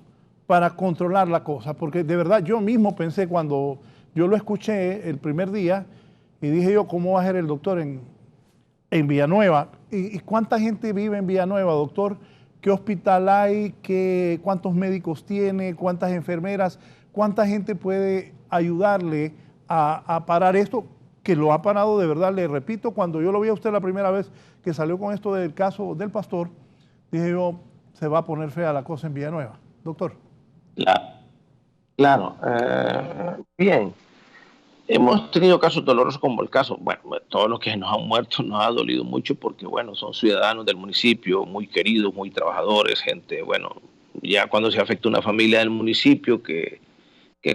Speaker 4: para controlar la cosa? Porque de verdad yo mismo pensé cuando yo lo escuché el primer día y dije yo, ¿cómo va a ser el doctor en Villanueva? ¿Y cuánta gente vive en Villanueva, doctor? ¿Qué hospital hay? ¿Cuántos médicos tiene? ¿Cuántas enfermeras? ¿Cuánta gente puede ayudarle a parar esto? Que lo ha parado de verdad, le repito, cuando yo lo vi a usted la primera vez que salió con esto del caso del pastor, dije yo, se va a poner fea la cosa en Villanueva. Doctor.
Speaker 8: Claro. Bien. Hemos tenido casos dolorosos como el caso, bueno, todos los que nos han muerto nos ha dolido mucho porque, bueno, son ciudadanos del municipio, muy queridos, muy trabajadores, gente, bueno, ya cuando se afecta una familia del municipio, que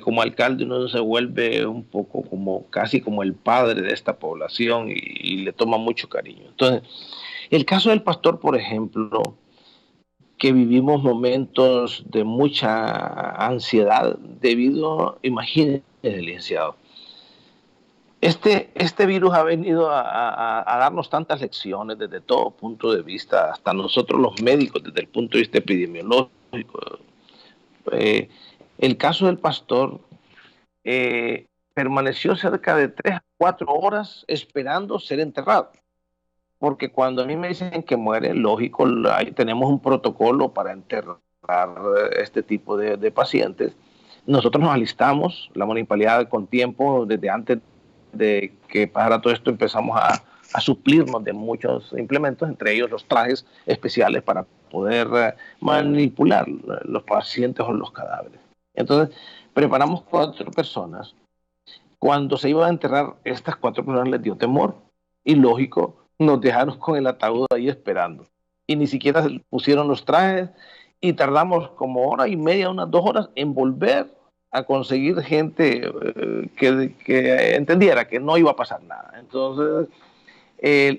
Speaker 8: como alcalde uno se vuelve un poco como casi como el padre de esta población y le toma mucho cariño. Entonces, el caso del pastor, por ejemplo, que vivimos momentos de mucha ansiedad debido, imagínense, licenciado, este virus ha venido a darnos tantas lecciones desde todo punto de vista, hasta nosotros los médicos, desde el punto de vista epidemiológico. El caso del pastor permaneció cerca de 3 a 4 horas esperando ser enterrado. Porque cuando a mí me dicen que muere, lógico, tenemos un protocolo para enterrar este tipo de pacientes. Nosotros nos alistamos, la municipalidad con tiempo, desde antes de que pasara todo esto, empezamos a suplirnos de muchos implementos, entre ellos los trajes especiales para poder manipular los pacientes o los cadáveres. Entonces, preparamos 4 personas. Cuando se iba a enterrar, estas 4 personas les dio temor. Y lógico, nos dejaron con el ataúd ahí esperando. Y ni siquiera pusieron los trajes y tardamos como 1 hora y media, unas 2 horas en volver a conseguir gente que entendiera que no iba a pasar nada. Entonces,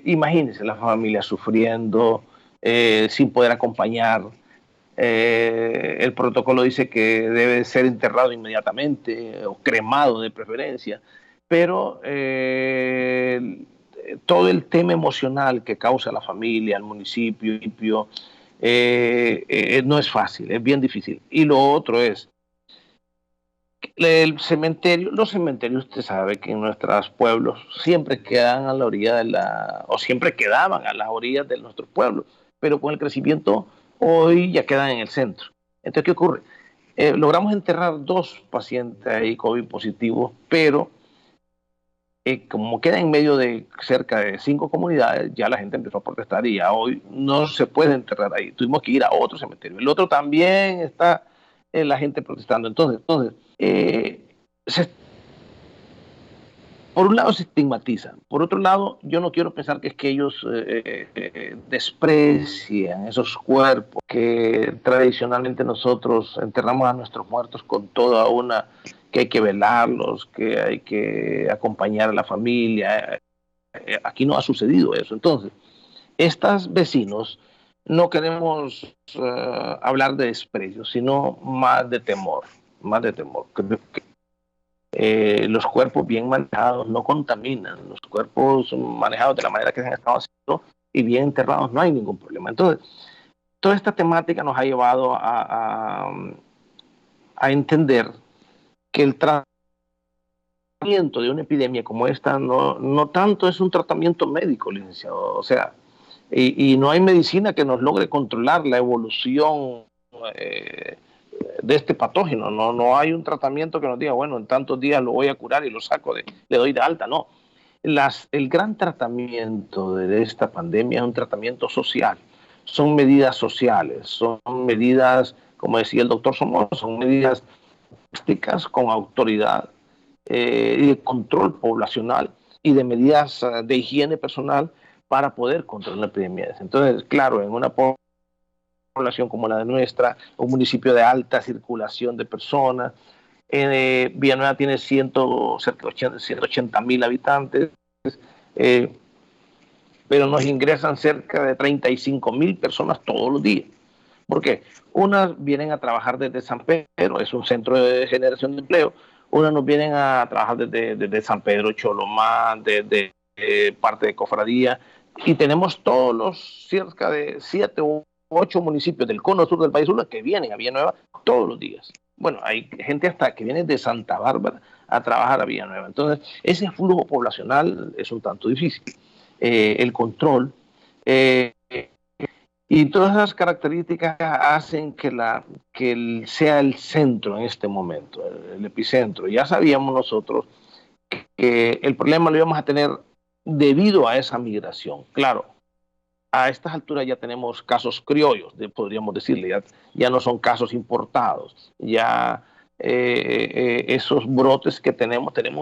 Speaker 8: imagínense la familia sufriendo, sin poder acompañar. El protocolo dice que debe ser enterrado inmediatamente o cremado de preferencia, pero todo el tema emocional que causa la familia, el municipio, no es fácil, es bien difícil. Y lo otro es el cementerio. Los cementerios, usted sabe que en nuestros pueblos siempre quedan a la orilla o siempre quedaban a las orillas de nuestros pueblos, pero con el crecimiento hoy ya quedan en el centro. Entonces, ¿qué ocurre? Logramos enterrar 2 pacientes ahí COVID positivos, pero como queda en medio de cerca de 5 comunidades, ya la gente empezó a protestar y ya hoy no se puede enterrar ahí. Tuvimos que ir a otro cementerio. El otro también está la gente protestando. Entonces por un lado se estigmatizan, por otro lado yo no quiero pensar que es que ellos desprecian esos cuerpos que tradicionalmente nosotros enterramos a nuestros muertos con toda una, que hay que velarlos, que hay que acompañar a la familia. Aquí no ha sucedido eso. Entonces, estos vecinos no queremos hablar de desprecio, sino más de temor, Creo que los cuerpos bien manejados no contaminan, los cuerpos manejados de la manera que se han estado haciendo y bien enterrados no hay ningún problema. Entonces, toda esta temática nos ha llevado a entender que el tratamiento de una epidemia como esta no tanto es un tratamiento médico, licenciado, o sea, y no hay medicina que nos logre controlar la evolución de este patógeno. No hay un tratamiento que nos diga, bueno, en tantos días lo voy a curar y lo saco, le doy de alta. No. El gran tratamiento de esta pandemia es un tratamiento social. Son medidas sociales, son medidas, como decía el doctor Somoza, son medidas prácticas con autoridad y de control poblacional y de medidas de higiene personal para poder controlar la epidemia. Entonces, claro, en una población como la de nuestra, un municipio de alta circulación de personas, Villanueva tiene cerca de 180,000 habitantes, pero nos ingresan cerca de 35,000 personas todos los días. ¿Por qué? Unas vienen a trabajar desde San Pedro, es un centro de generación de empleo. Unas nos vienen a trabajar desde San Pedro, Cholomán, desde parte de Cofradía. Y tenemos todos los cerca de 7 u 8 municipios del cono sur del Valle Sur que vienen a Villanueva todos los días. Bueno, hay gente hasta que viene de Santa Bárbara a trabajar a Villanueva. Entonces, ese flujo poblacional es un tanto difícil. El control y todas esas características hacen que sea el centro en este momento, el epicentro. Ya sabíamos nosotros que el problema lo íbamos a tener debido a esa migración. Claro, a estas alturas ya tenemos casos criollos, podríamos decirle, ya no son casos importados. Ya esos brotes que tenemos 3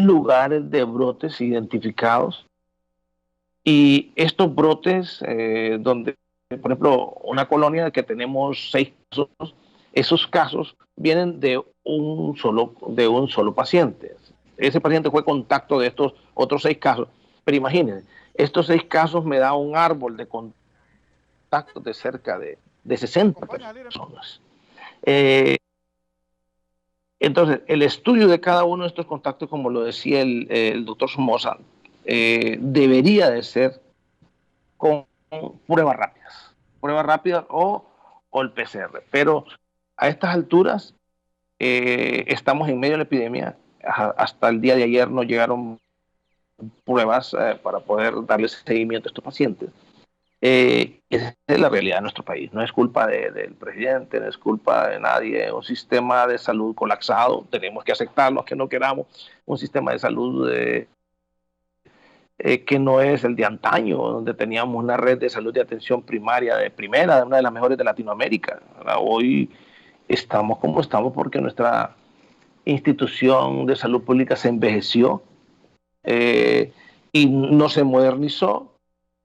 Speaker 8: lugares de brotes identificados. Y estos brotes donde por ejemplo, una colonia que tenemos 6 casos, esos casos vienen de un solo paciente. Ese paciente fue contacto de estos otros 6 casos, pero imagínense, estos 6 casos me da un árbol de contactos de cerca de 60 personas. Entonces, el estudio de cada uno de estos contactos, como lo decía el doctor Somoza, debería de ser con pruebas rápidas o el PCR. Pero a estas alturas estamos en medio de la epidemia. Hasta el día de ayer no llegaron pruebas para poder darle seguimiento a estos pacientes. Esa es la realidad de nuestro país. No es culpa del presidente, no es culpa de nadie. Un sistema de salud colapsado, tenemos que aceptarlo, que no queramos. Un sistema de salud que no es el de antaño, donde teníamos una red de salud de atención primaria de primera, una de las mejores de Latinoamérica. Hoy estamos como estamos porque nuestra institución de salud pública se envejeció y no se modernizó.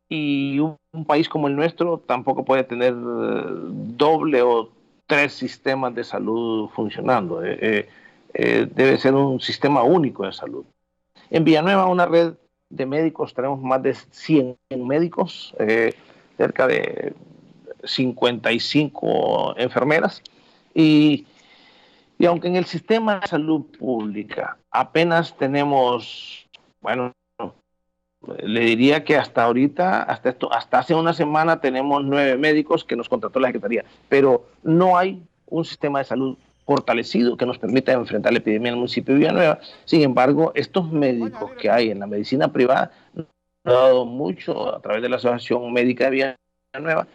Speaker 8: Y un país como el nuestro tampoco puede tener doble o 3 sistemas de salud funcionando. Debe ser un sistema único de salud. En Villanueva, una red de médicos, tenemos más de 100 médicos, cerca de 55 enfermeras. Y aunque en el sistema de salud pública apenas tenemos, bueno, le diría que hasta ahorita, hasta hace una semana tenemos 9 médicos que nos contrató la Secretaría, pero no hay un sistema de salud fortalecido que nos permita enfrentar la epidemia en el municipio de Villanueva. Sin embargo, estos médicos que hay en la medicina privada nos han dado mucho a través de la Asociación Médica de Villanueva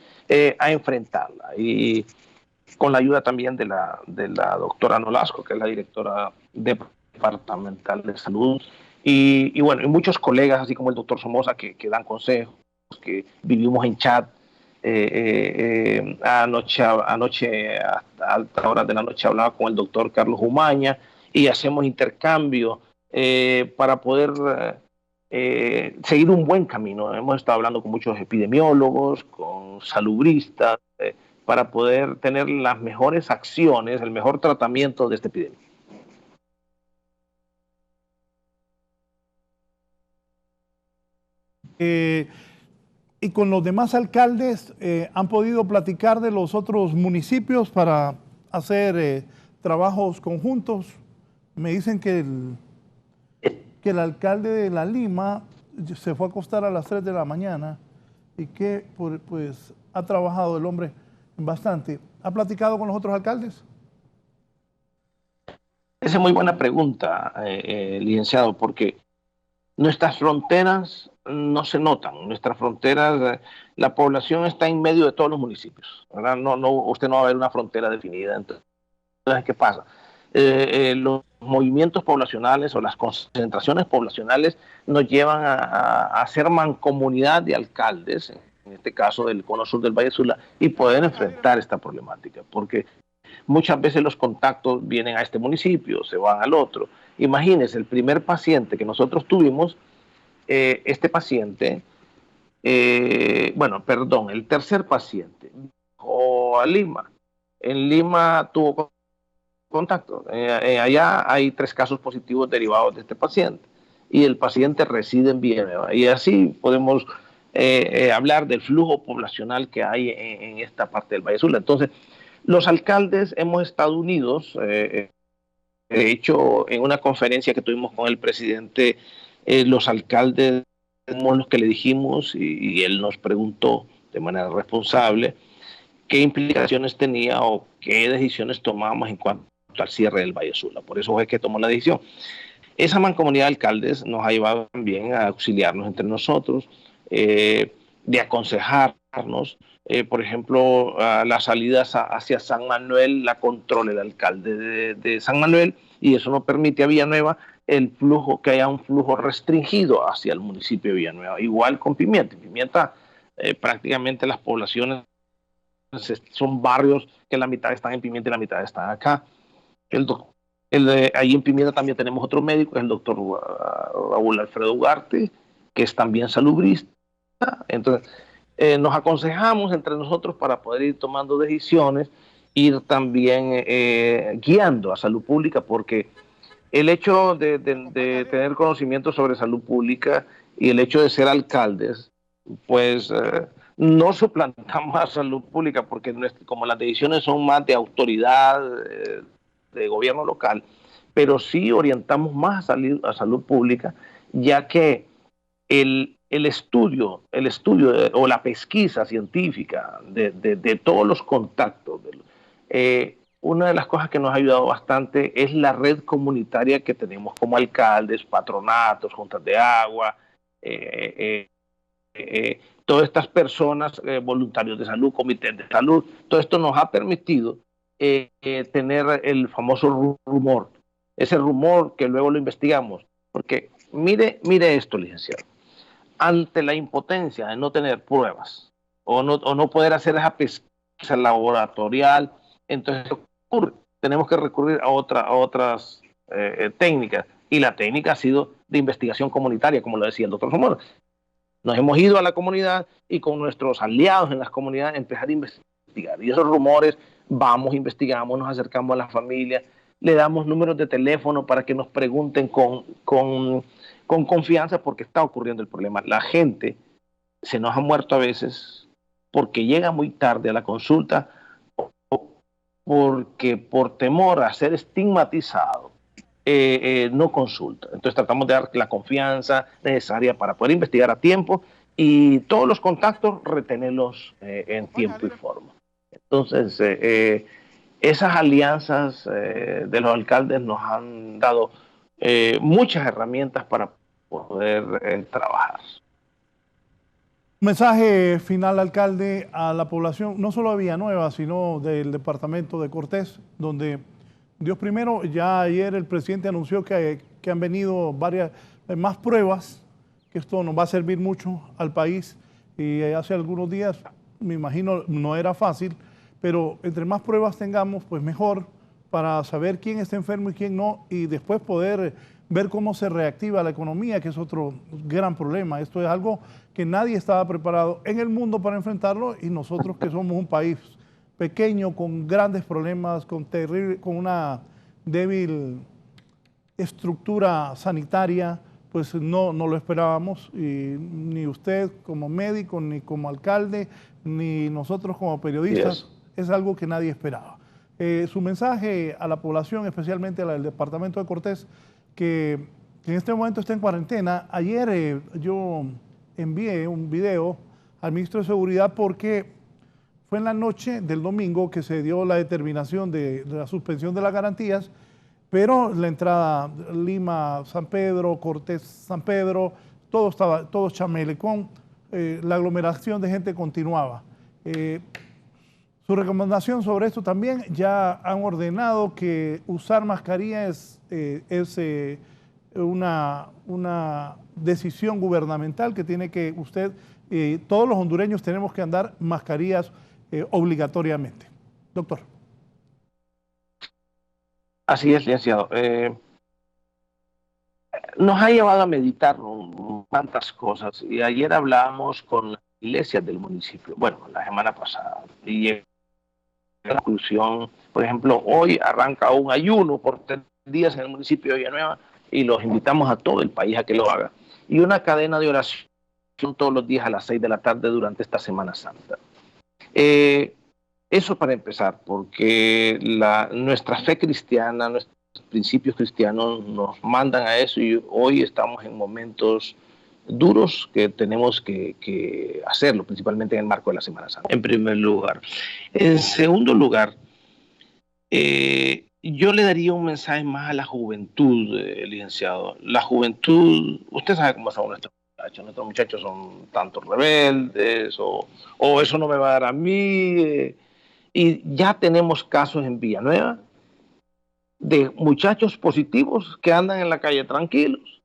Speaker 8: a enfrentarla, y con la ayuda también de la doctora Nolasco, que es la directora departamental de salud. Y bueno, y muchos colegas, así como el doctor Somoza, que dan consejos, que vivimos en chat. Anoche a altas horas de la noche hablaba con el doctor Carlos Umaña y hacemos intercambio para poder seguir un buen camino. Hemos estado hablando con muchos epidemiólogos, con salubristas, para poder tener las mejores acciones, el mejor tratamiento de esta epidemia.
Speaker 4: Y con los demás alcaldes, ¿han podido platicar de los otros municipios para hacer trabajos conjuntos? Me dicen que el alcalde de La Lima se fue a acostar a las 3 de la mañana y que pues ha trabajado el hombre bastante. ¿Ha platicado con los otros alcaldes?
Speaker 8: Esa es muy buena pregunta, licenciado, porque nuestras fronteras no se notan. Nuestras fronteras, la población está en medio de todos los municipios, ¿verdad? Usted no va a ver una frontera definida. Entonces, ¿qué pasa? Los movimientos poblacionales o las concentraciones poblacionales nos llevan a hacer mancomunidad de alcaldes, en este caso del Cono Sur del Valle Sula, y poder enfrentar esta problemática, porque muchas veces los contactos vienen a este municipio, se van al otro. Imagínense, el primer paciente que nosotros tuvimos, este paciente, el tercer paciente, viajó a Lima. En Lima tuvo contacto. Allá hay 3 casos positivos derivados de este paciente y el paciente reside en Villanueva. Y así podemos hablar del flujo poblacional que hay en esta parte del Valle Sula. Entonces, los alcaldes hemos estado unidos. De hecho, en una conferencia que tuvimos con el presidente, los alcaldes fuimos los que le dijimos y él nos preguntó de manera responsable qué implicaciones tenía o qué decisiones tomábamos en cuanto al cierre del Valle Sula. Por eso fue que tomó la decisión. Esa mancomunidad de alcaldes nos ha llevado también a auxiliarnos entre nosotros, de aconsejarnos. Por ejemplo, las salidas hacia San Manuel la controla el alcalde de San Manuel, y eso nos permite a Villanueva que haya un flujo restringido hacia el municipio de Villanueva. Igual con Pimienta. En Pimienta prácticamente las poblaciones son barrios que la mitad están en Pimienta y la mitad están acá. Ahí en Pimienta también tenemos otro médico, que es el doctor Raúl Alfredo Ugarte, que es también salubrista. Entonces, nos aconsejamos entre nosotros para poder ir tomando decisiones, ir también guiando a salud pública, porque el hecho de tener conocimiento sobre salud pública y el hecho de ser alcaldes, pues no suplantamos a salud pública, porque como las decisiones son más de autoridad, de gobierno local, pero sí orientamos más a salud pública, ya que el estudio o la pesquisa científica de todos los contactos, una de las cosas que nos ha ayudado bastante es la red comunitaria que tenemos como alcaldes, patronatos, juntas de agua, todas estas personas, voluntarios de salud, comités de salud. Todo esto nos ha permitido tener el famoso rumor, ese rumor que luego lo investigamos, porque mire esto, licenciado. Ante la impotencia de no tener pruebas o no poder hacer esa pesquisa laboratorial, entonces ¿qué ocurre? Tenemos que recurrir a otras técnicas, y la técnica ha sido de investigación comunitaria, como lo decía el doctor Zamora. Nos hemos ido a la comunidad y con nuestros aliados en las comunidades empezar a investigar, y esos rumores vamos, investigamos, nos acercamos a la familia, le damos números de teléfono para que nos pregunten con confianza, porque está ocurriendo el problema. La gente se nos ha muerto a veces porque llega muy tarde a la consulta, porque por temor a ser estigmatizado no consulta. Entonces tratamos de dar la confianza necesaria para poder investigar a tiempo, y todos los contactos retenerlos en tiempo y forma. Entonces esas alianzas de los alcaldes nos han dado muchas herramientas para poder trabajar.
Speaker 4: Un mensaje final, alcalde, a la población, no solo de Villanueva, sino del departamento de Cortés, donde Dios primero, ya ayer el presidente anunció que han venido más pruebas, que esto nos va a servir mucho al país, y hace algunos días, me imagino, no era fácil, pero entre más pruebas tengamos, pues mejor, para saber quién está enfermo y quién no, y después poder ver cómo se reactiva la economía, que es otro gran problema. Esto es algo que nadie estaba preparado en el mundo para enfrentarlo, y nosotros, que somos un país pequeño, con grandes problemas, con una débil estructura sanitaria, pues no lo esperábamos, y ni usted como médico, ni como alcalde, ni nosotros como periodistas, es algo que nadie esperaba. Su mensaje a la población, especialmente a la del departamento de Cortés, que en este momento está en cuarentena. Ayer yo envié un video al ministro de Seguridad, porque fue en la noche del domingo que se dio la determinación de la suspensión de las garantías, pero la entrada Lima-San Pedro, Cortés-San Pedro, todo Chamelecón, la aglomeración de gente continuaba. Su recomendación sobre esto también, ya han ordenado que usar mascarilla es una decisión gubernamental que tiene que usted, todos los hondureños tenemos que andar mascarillas obligatoriamente. Doctor.
Speaker 8: Así es, licenciado. Nos ha llevado a meditar tantas cosas, y ayer hablábamos con las iglesias del municipio, bueno, la semana pasada, y la conclusión, por ejemplo, hoy arranca un ayuno por 3 días en el municipio de Villanueva, y los invitamos a todo el país a que lo haga, y una cadena de oración todos los días a las 6 de la tarde durante esta Semana Santa. Eso para empezar, porque nuestra fe cristiana, nuestros principios cristianos nos mandan a eso, y hoy estamos en momentos duros que tenemos que hacerlo, principalmente en el marco de la Semana Santa, en primer lugar. En segundo lugar, yo le daría un mensaje más a la juventud, licenciado. La juventud, usted sabe cómo son nuestros muchachos son tanto rebeldes, o eso no me va a dar a mí, y ya tenemos casos en Villanueva de muchachos positivos que andan en la calle tranquilos,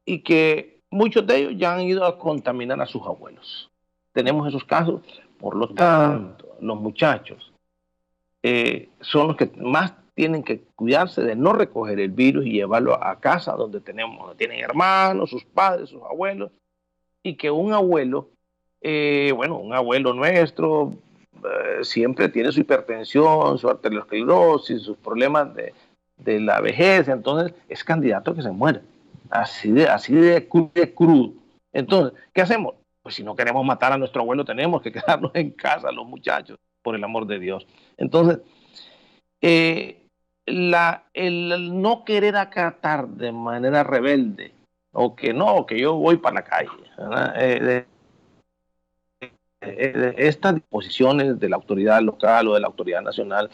Speaker 8: y que muchos de ellos ya han ido a contaminar a sus abuelos. Tenemos esos casos. Por lo tanto, los muchachos son los que más tienen que cuidarse de no recoger el virus y llevarlo a casa donde tienen hermanos, sus padres, sus abuelos, y que un abuelo bueno, un abuelo nuestro siempre tiene su hipertensión, su arteriosclerosis, sus problemas de la vejez, entonces es candidato a que se muere. Así de crudo. Entonces, ¿qué hacemos? Pues si no queremos matar a nuestro abuelo, tenemos que quedarnos en casa, los muchachos, por el amor de Dios. Entonces, el no querer acatar de manera rebelde, o que no, que yo voy para la calle, estas disposiciones de la autoridad local o de la autoridad nacional,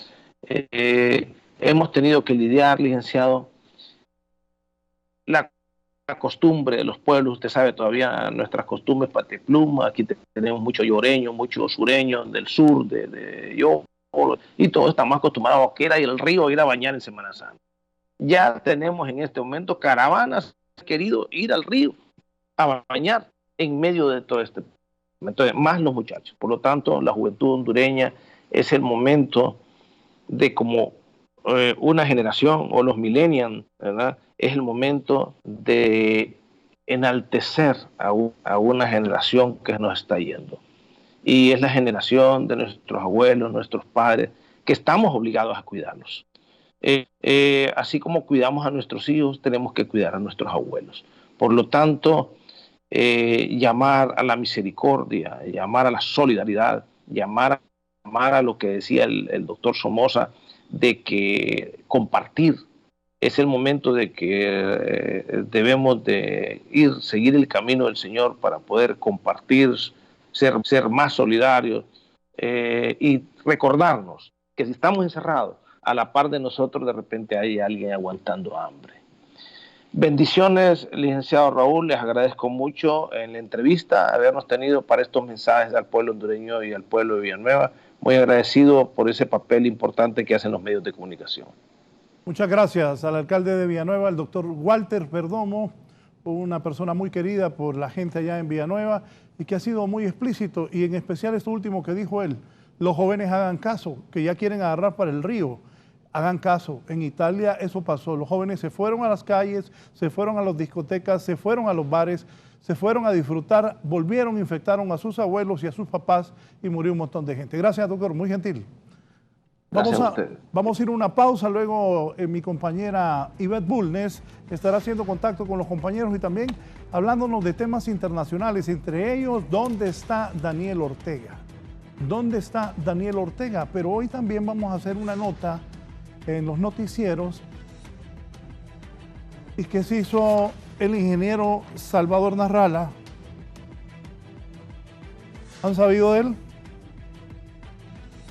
Speaker 8: hemos tenido que lidiar, licenciado, la costumbre de los pueblos. Usted sabe todavía nuestras costumbres patipluma, aquí tenemos muchos lloreños, muchos sureños del sur, y todos estamos acostumbrados a que era ir al río, ir a bañar en Semana Santa. Ya tenemos en este momento caravanas querido ir al río a bañar en medio de todo este. Entonces, más los muchachos. Por lo tanto, la juventud hondureña es el momento de, como una generación, o los millennials, ¿verdad? Es el momento de enaltecer a una generación que nos está yendo. Y es la generación de nuestros abuelos, nuestros padres, que estamos obligados a cuidarlos. Así como cuidamos a nuestros hijos, tenemos que cuidar a nuestros abuelos. Por lo tanto, llamar a la misericordia, llamar a la solidaridad, llamar a lo que decía el doctor Somoza, de que compartir es el momento de que debemos de seguir el camino del Señor para poder compartir, ser más solidarios, y recordarnos que si estamos encerrados, a la par de nosotros de repente hay alguien aguantando hambre. Bendiciones, licenciado Raúl, les agradezco mucho en la entrevista habernos tenido para estos mensajes al pueblo hondureño y al pueblo de Villanueva. Muy agradecido por ese papel importante que hacen los medios de comunicación.
Speaker 4: Muchas gracias al alcalde de Villanueva, el doctor Walter Perdomo, una persona muy querida por la gente allá en Villanueva y que ha sido muy explícito, y en especial esto último que dijo él: los jóvenes hagan caso, que ya quieren agarrar para el río. Hagan caso, en Italia eso pasó, los jóvenes se fueron a las calles, se fueron a las discotecas, se fueron a los bares, se fueron a disfrutar, volvieron, infectaron a sus abuelos y a sus papás y murió un montón de gente. Gracias, doctor, muy gentil. Vamos a ir a una pausa, luego mi compañera Ivette Bulnes estará haciendo contacto con los compañeros y también hablándonos de temas internacionales, entre ellos, ¿dónde está Daniel Ortega? ¿Dónde está Daniel Ortega? Pero hoy también vamos a hacer una nota en los noticieros y que se hizo el ingeniero Salvador Narrala. ¿Han sabido de él?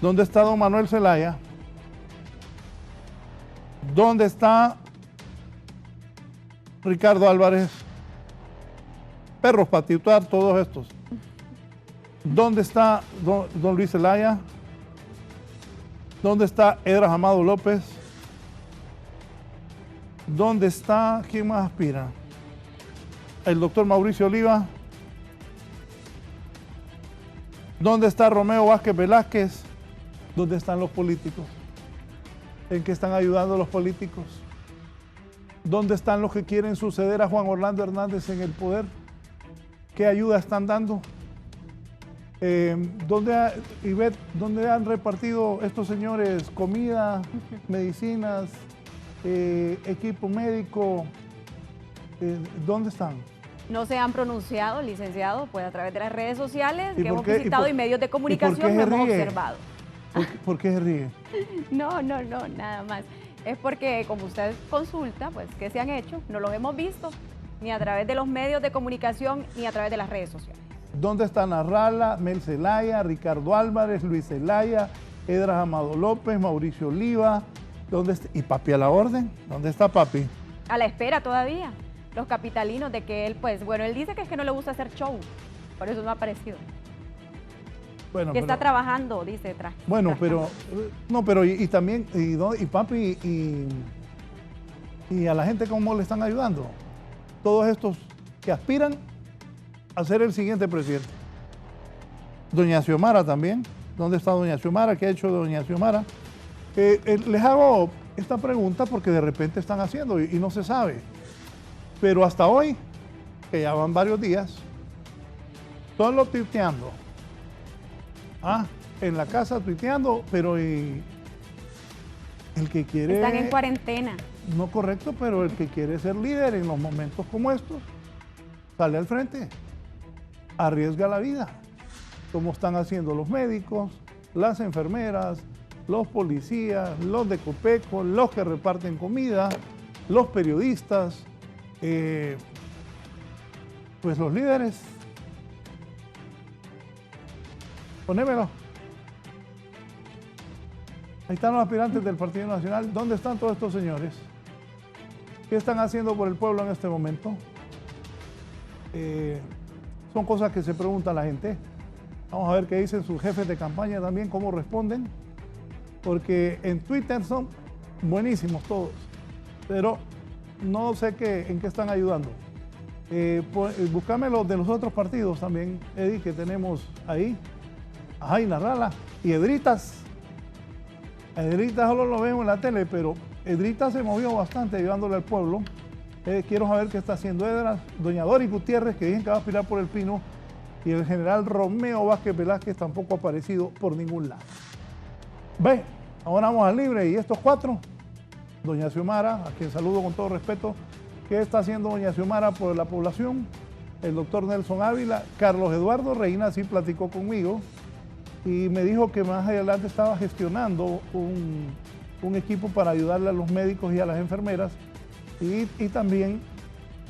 Speaker 4: ¿Dónde está don Manuel Zelaya? ¿Dónde está Ricardo Álvarez? Perros para titular todos estos. ¿Dónde está don Luis Zelaya? ¿Dónde está Edras Amado López? ¿Dónde está, quién más aspira? El doctor Mauricio Oliva. ¿Dónde está Romeo Vázquez Velázquez? ¿Dónde están los políticos? ¿En qué están ayudando los políticos? ¿Dónde están los que quieren suceder a Juan Orlando Hernández en el poder? ¿Qué ayuda están dando? ¿Dónde han repartido estos señores comida, medicinas, equipo médico? ¿Dónde están?
Speaker 5: No se han pronunciado, licenciado, pues a través de las redes sociales que hemos visitado y medios de comunicación lo hemos observado.
Speaker 4: ¿Por qué se ríe?
Speaker 5: No, nada más. Es porque como usted consulta, pues, ¿qué se han hecho? No los hemos visto, ni a través de los medios de comunicación, ni a través de las redes sociales.
Speaker 4: ¿Dónde están Narrala, Mel Zelaya, Ricardo Álvarez, Luis Zelaya, Edras Amado López, Mauricio Oliva? ¿Y papi a la orden? ¿Dónde está papi?
Speaker 5: A la espera todavía. Los capitalinos de que él, pues, bueno, él dice que es que no le gusta hacer show, por eso no ha aparecido.
Speaker 4: Bueno,
Speaker 5: que está trabajando, dice.
Speaker 4: Bueno, pero y también, y papi, y a la gente cómo le están ayudando. Todos estos que aspiran a ser el siguiente presidente. Doña Xiomara también. ¿Dónde está doña Xiomara? ¿Qué ha hecho doña Xiomara? Les hago esta pregunta porque de repente están haciendo y no se sabe. Pero hasta hoy, que ya van varios días, solo tuiteando. En la casa tuiteando, pero el que quiere...
Speaker 5: Están en cuarentena.
Speaker 4: No correcto, pero el que quiere ser líder en los momentos como estos, sale al frente, arriesga la vida, como están haciendo los médicos, las enfermeras, los policías, los de Copeco, los que reparten comida, los periodistas, pues los líderes. Ponémelo. Ahí están los aspirantes del Partido Nacional. ¿Dónde están todos estos señores? ¿Qué están haciendo por el pueblo en este momento? Son cosas que se pregunta la gente. Vamos a ver qué dicen sus jefes de campaña también, cómo responden. Porque en Twitter son buenísimos todos, pero no sé en qué están ayudando. Búscame los de los otros partidos también, Eddie, que tenemos ahí. A Jaina Rala y Edritas. A Edritas solo lo vemos en la tele, pero Edritas se movió bastante ayudándole al pueblo. Quiero saber qué está haciendo Edras, doña Dori Gutiérrez, que dicen que va a aspirar por el Pino, y el general Romeo Vázquez Velázquez tampoco ha aparecido por ningún lado. Ve, ahora vamos al libre, y estos cuatro, doña Xiomara, a quien saludo con todo respeto. ¿Qué está haciendo doña Xiomara por la población? El doctor Nelson Ávila, Carlos Eduardo Reina sí platicó conmigo y me dijo que más adelante estaba gestionando un equipo para ayudarle a los médicos y a las enfermeras y también,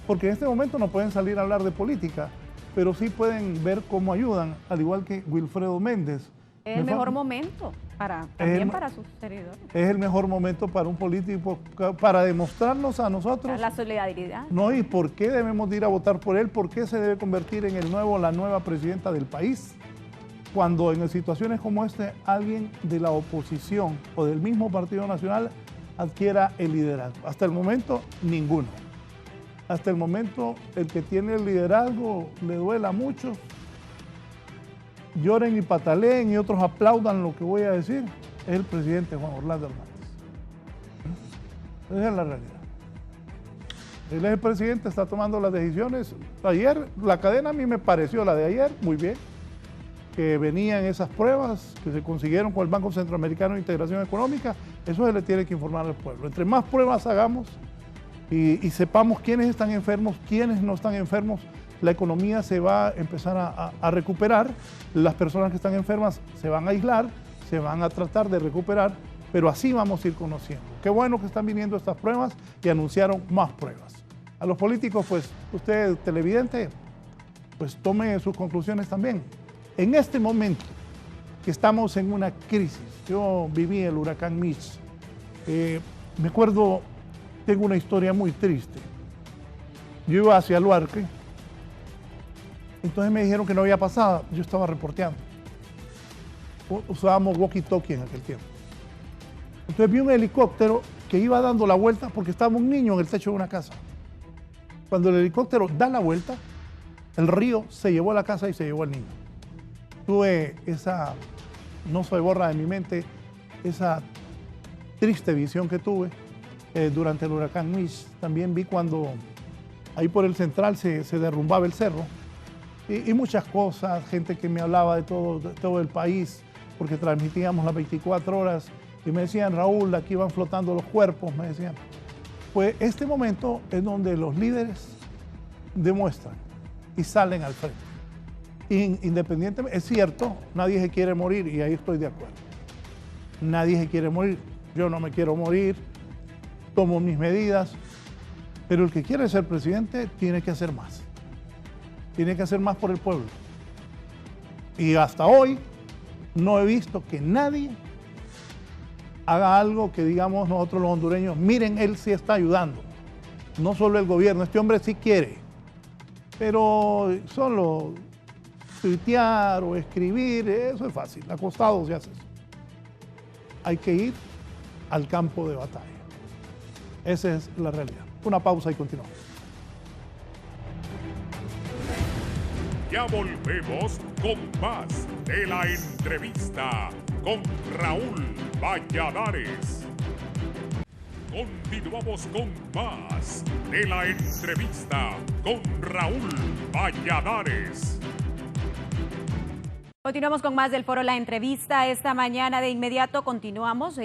Speaker 4: porque en este momento no pueden salir a hablar de política, pero sí pueden ver cómo ayudan, al igual que Wilfredo Méndez.
Speaker 5: Es el mejor momento también para sus seguidores. Es
Speaker 4: el mejor momento para un político, para demostrarnos a nosotros
Speaker 5: la solidaridad.
Speaker 4: No, y por qué debemos de ir a votar por él, por qué se debe convertir en la nueva presidenta del país. Cuando en situaciones como esta, alguien de la oposición o del mismo Partido Nacional adquiera el liderazgo. Hasta el momento, ninguno. Hasta el momento, el que tiene el liderazgo le duela a muchos. Lloren y pataleen y otros aplaudan lo que voy a decir. Es el presidente Juan Orlando Hernández. Esa es la realidad. Él es el presidente, está tomando las decisiones. Ayer, la cadena a mí me pareció, la de ayer, muy bien. Que venían esas pruebas que se consiguieron con el Banco Centroamericano de Integración Económica, eso se le tiene que informar al pueblo. Entre más pruebas hagamos y sepamos quiénes están enfermos, quiénes no están enfermos, la economía se va a empezar a recuperar, las personas que están enfermas se van a aislar, se van a tratar de recuperar, pero así vamos a ir conociendo. Qué bueno que están viniendo estas pruebas y anunciaron más pruebas. A los políticos, pues, usted, televidente, pues tome sus conclusiones también. En este momento que estamos en una crisis, yo viví el huracán Mitch, me acuerdo, tengo una historia muy triste. Yo iba hacia Luarque, entonces me dijeron que no había pasado, yo estaba reporteando. Usábamos walkie-talkie en aquel tiempo. Entonces vi un helicóptero que iba dando la vuelta porque estaba un niño en el techo de una casa. Cuando el helicóptero da la vuelta, el río se llevó a la casa y se llevó al niño. Tuve esa, no se borra de mi mente, esa triste visión que tuve durante el huracán Mitch. También vi cuando ahí por el central se derrumbaba el cerro y muchas cosas, gente que me hablaba de todo el país, porque transmitíamos las 24 horas y me decían, Raúl, aquí van flotando los cuerpos, me decían. Pues este momento es donde los líderes demuestran y salen al frente. Independientemente, es cierto, nadie se quiere morir y ahí estoy de acuerdo. Nadie se quiere morir, yo no me quiero morir, tomo mis medidas, pero el que quiere ser presidente tiene que hacer más. Tiene que hacer más por el pueblo. Y hasta hoy no he visto que nadie haga algo que digamos nosotros los hondureños, miren, él sí está ayudando. No solo el gobierno, este hombre sí quiere, pero solo tuitear o escribir, eso es fácil, acostado se hace eso. Hay que ir al campo de batalla. Esa es la realidad. Una pausa y continuamos.
Speaker 1: Ya volvemos con más de la entrevista con Raúl Valladares. Continuamos con más de la entrevista con Raúl Valladares.
Speaker 5: Continuamos con más del foro La Entrevista. Esta mañana de inmediato continuamos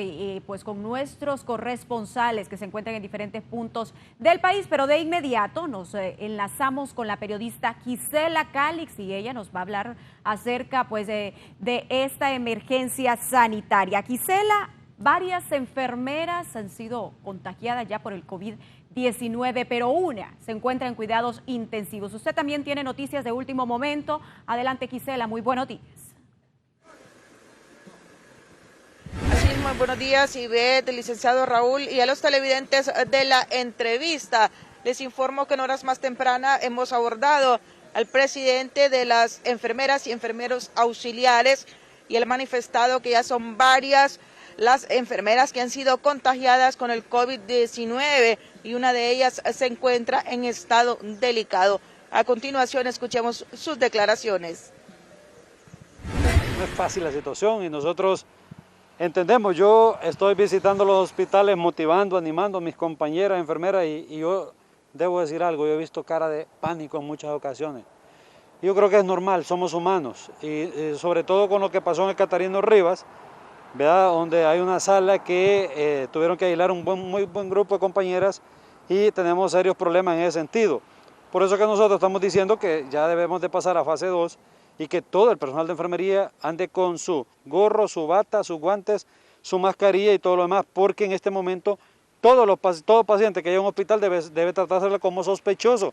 Speaker 5: pues con nuestros corresponsales que se encuentran en diferentes puntos del país, pero de inmediato nos enlazamos con la periodista Gisela Calix y ella nos va a hablar acerca pues de esta emergencia sanitaria. Gisela, varias enfermeras han sido contagiadas ya por el COVID-19, pero una se encuentra en cuidados intensivos. Usted también tiene noticias de último momento. Adelante, Gisela, muy buenos días.
Speaker 9: Así es, muy buenos días, Ivette, licenciado Raúl, y a los televidentes de La Entrevista. Les informo que en horas más tempranas hemos abordado al presidente de las enfermeras y enfermeros auxiliares y él ha manifestado que ya son varias las enfermeras que han sido contagiadas con el COVID-19 y una de ellas se encuentra en estado delicado. A continuación escuchemos sus declaraciones.
Speaker 10: No es fácil la situación y nosotros entendemos. Yo estoy visitando los hospitales motivando, animando a mis compañeras enfermeras y yo debo decir algo, yo he visto cara de pánico en muchas ocasiones. Yo creo que es normal, somos humanos y sobre todo con lo que pasó en el Catarino Rivas, ¿verdad? Donde hay una sala que tuvieron que aislar un muy buen grupo de compañeras y tenemos serios problemas en ese sentido. Por eso que nosotros estamos diciendo que ya debemos de pasar a fase 2 y que todo el personal de enfermería ande con su gorro, su bata, sus guantes, su mascarilla y todo lo demás, porque en este momento todo paciente que haya en un hospital debe tratárselo como sospechoso,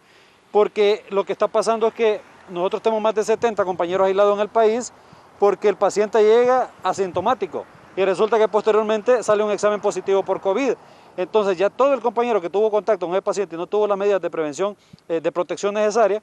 Speaker 10: porque lo que está pasando es que nosotros tenemos más de 70 compañeros aislados en el país, porque el paciente llega asintomático y resulta que posteriormente sale un examen positivo por COVID. Entonces ya todo el compañero que tuvo contacto con el paciente y no tuvo las medidas de prevención, de protección necesarias,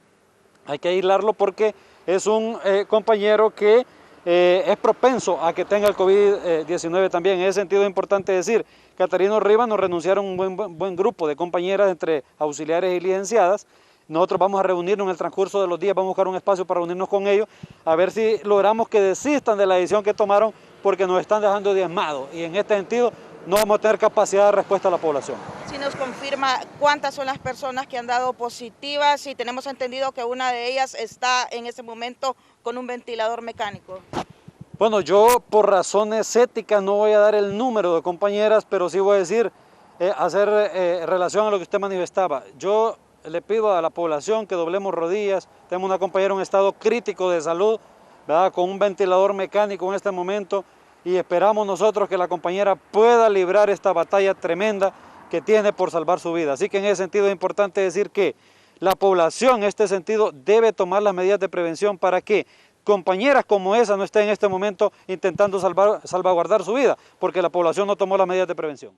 Speaker 10: hay que aislarlo porque es un compañero que es propenso a que tenga el COVID-19 también. En ese sentido es importante decir, Catarino Rivas nos renunciaron un buen grupo de compañeras entre auxiliares y licenciadas. Nosotros vamos a reunirnos en el transcurso de los días, vamos a buscar un espacio para reunirnos con ellos, a ver si logramos que desistan de la decisión que tomaron porque nos están dejando diezmados y en este sentido no vamos a tener capacidad de respuesta a la población.
Speaker 9: Si nos confirma cuántas son las personas que han dado positivas y tenemos entendido que una de ellas está en este momento con un ventilador mecánico.
Speaker 10: Bueno, yo por razones éticas no voy a dar el número de compañeras, pero sí voy a decir, hacer relación a lo que usted manifestaba. Yo le pido a la población que doblemos rodillas. Tenemos una compañera en un estado crítico de salud, ¿verdad? Con un ventilador mecánico en este momento y esperamos nosotros que la compañera pueda librar esta batalla tremenda que tiene por salvar su vida. Así que en ese sentido es importante decir que la población en este sentido debe tomar las medidas de prevención para que compañeras como esa no estén en este momento intentando salvaguardar su vida, porque la población no tomó las medidas de prevención.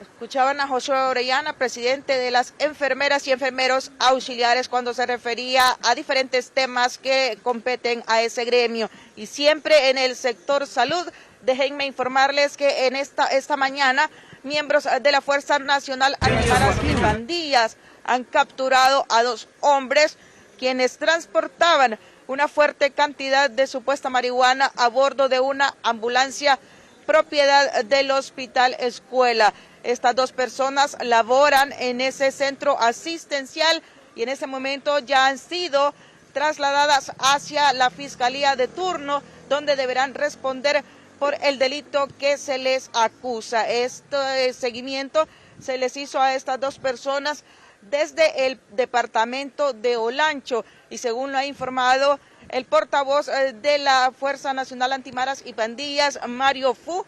Speaker 9: Escuchaban a Josué Orellana, presidente de las enfermeras y enfermeros auxiliares, cuando se refería a diferentes temas que competen a ese gremio. Y siempre en el sector salud, déjenme informarles que en esta mañana, miembros de la Fuerza Nacional Antimaras y Pandillas han capturado a 2 hombres quienes transportaban una fuerte cantidad de supuesta marihuana a bordo de una ambulancia propiedad del Hospital Escuela. Estas 2 personas laboran en ese centro asistencial y en ese momento ya han sido trasladadas hacia la Fiscalía de turno, donde deberán responder por el delito que se les acusa. Este seguimiento se les hizo a estas 2 personas desde el departamento de Olancho y según lo ha informado el portavoz de la Fuerza Nacional Antimaras y Pandillas, Mario Fu,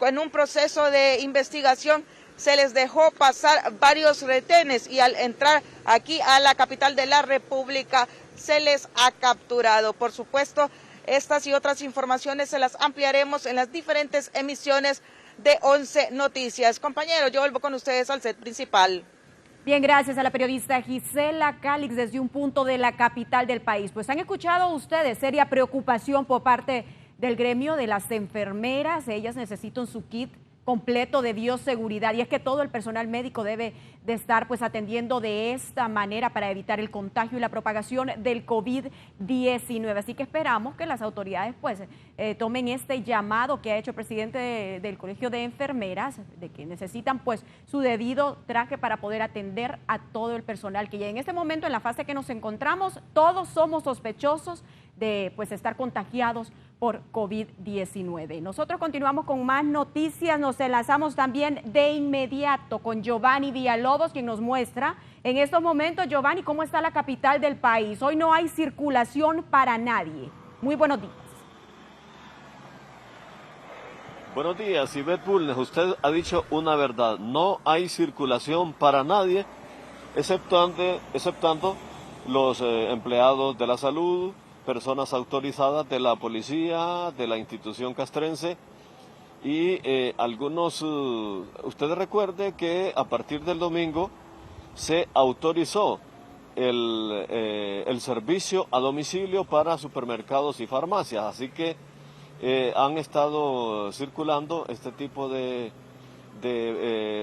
Speaker 9: en un proceso de investigación se les dejó pasar varios retenes y al entrar aquí a la capital de la República se les ha capturado. Por supuesto, estas y otras informaciones se las ampliaremos en las diferentes emisiones de 11 Noticias. Compañeros, yo vuelvo con ustedes al set principal.
Speaker 5: Bien, gracias a la periodista Gisela Calix desde un punto de la capital del país. Pues han escuchado ustedes seria preocupación por parte del gremio de las enfermeras. Ellas necesitan su kit completo de bioseguridad, y es que todo el personal médico debe de estar pues atendiendo de esta manera para evitar el contagio y la propagación del COVID-19. Así que esperamos que las autoridades pues tomen este llamado que ha hecho el presidente del Colegio de Enfermeras, de que necesitan pues su debido traje para poder atender a todo el personal, que ya en este momento, en la fase que nos encontramos, todos somos sospechosos de pues estar contagiados por COVID-19. Nosotros continuamos con más noticias, nos enlazamos también de inmediato con Giovanni Villalobos, quien nos muestra en estos momentos, Giovanni, cómo está la capital del país. Hoy no hay circulación para nadie. Muy buenos días.
Speaker 11: Buenos días, Ivette Bulnes, usted ha dicho una verdad, no hay circulación para nadie, exceptuando los empleados de la salud, personas autorizadas de la policía, de la institución castrense y algunos, usted recuerde que a partir del domingo se autorizó el servicio a domicilio para supermercados y farmacias, así que han estado circulando este tipo de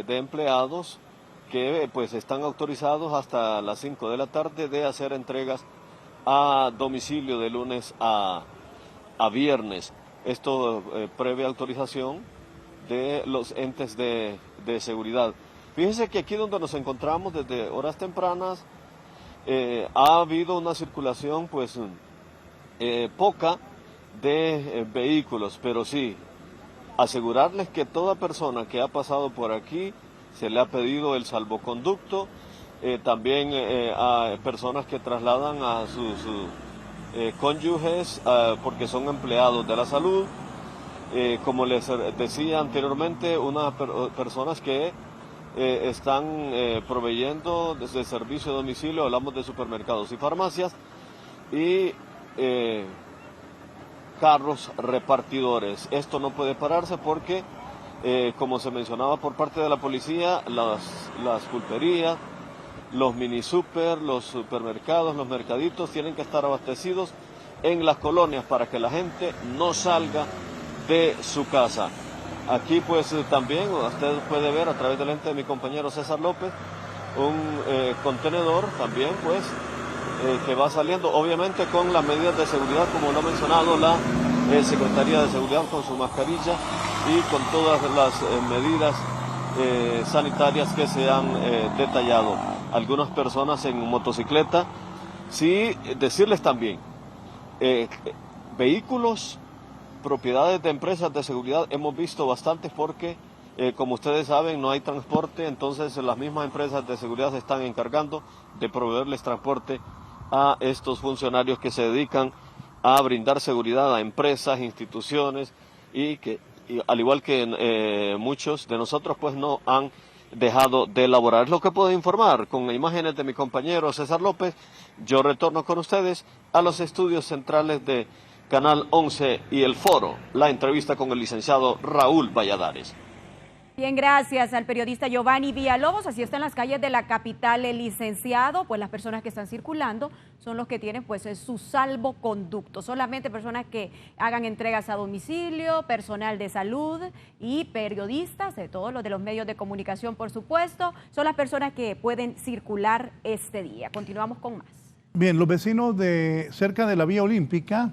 Speaker 11: empleados que pues están autorizados hasta las 5 de la tarde de hacer entregas a domicilio de lunes a viernes. Esto previa autorización de los entes de seguridad. Fíjense que aquí donde nos encontramos desde horas tempranas ha habido una circulación pues poca de vehículos, pero sí asegurarles que toda persona que ha pasado por aquí se le ha pedido el salvoconducto. También a personas que trasladan a sus cónyuges porque son empleados de la salud. Como les decía anteriormente, unas personas que están proveyendo desde servicio de domicilio, hablamos de supermercados y farmacias, y carros repartidores. Esto no puede pararse porque, como se mencionaba por parte de la policía, las pulperías, los mini super, los supermercados, los mercaditos tienen que estar abastecidos en las colonias para que la gente no salga de su casa. Aquí pues también usted puede ver a través del lente de mi compañero César López un contenedor también pues que va saliendo obviamente con las medidas de seguridad como lo ha mencionado la Secretaría de Seguridad con su mascarilla y con todas las medidas sanitarias que se han detallado. Algunas personas en motocicleta, sí decirles también, vehículos, propiedades de empresas de seguridad hemos visto bastantes porque como ustedes saben no hay transporte, entonces las mismas empresas de seguridad se están encargando de proveerles transporte a estos funcionarios que se dedican a brindar seguridad a empresas, instituciones y que al igual que muchos de nosotros pues no han dejado de elaborar. Es lo que puedo informar con imágenes de mi compañero César López. Yo retorno con ustedes a los estudios centrales de Canal 11 y El Foro, la entrevista con el licenciado Raúl Valladares.
Speaker 5: Bien, gracias al periodista Giovanni Villalobos. Así está en las calles de la capital el licenciado, pues las personas que están circulando son los que tienen pues su salvoconducto. Solamente personas que hagan entregas a domicilio, personal de salud y periodistas, de todos los de los medios de comunicación, por supuesto, son las personas que pueden circular este día. Continuamos con más.
Speaker 4: Bien, los vecinos de cerca de la Vía Olímpica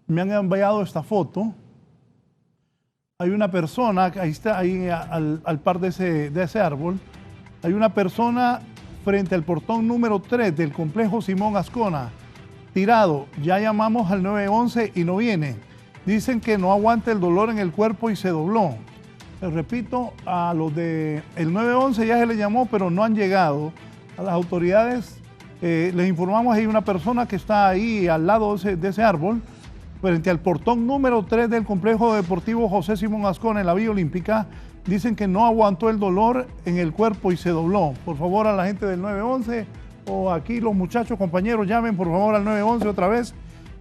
Speaker 4: me han enviado esta foto. Hay una persona, ahí está, ahí al par de ese árbol, hay una persona frente al portón número 3 del complejo Simón Ascona, tirado. Ya llamamos al 911 y no viene. Dicen que no aguanta el dolor en el cuerpo y se dobló. Les repito, a los del 911 ya se les llamó, pero no han llegado. A las autoridades les informamos, hay una persona que está ahí al lado de ese árbol, frente al portón número 3 del complejo deportivo José Simón Ascona en la Vía Olímpica. Dicen que no aguantó el dolor en el cuerpo y se dobló. Por favor, a la gente del 911 o aquí los muchachos, compañeros, llamen por favor al 911 otra vez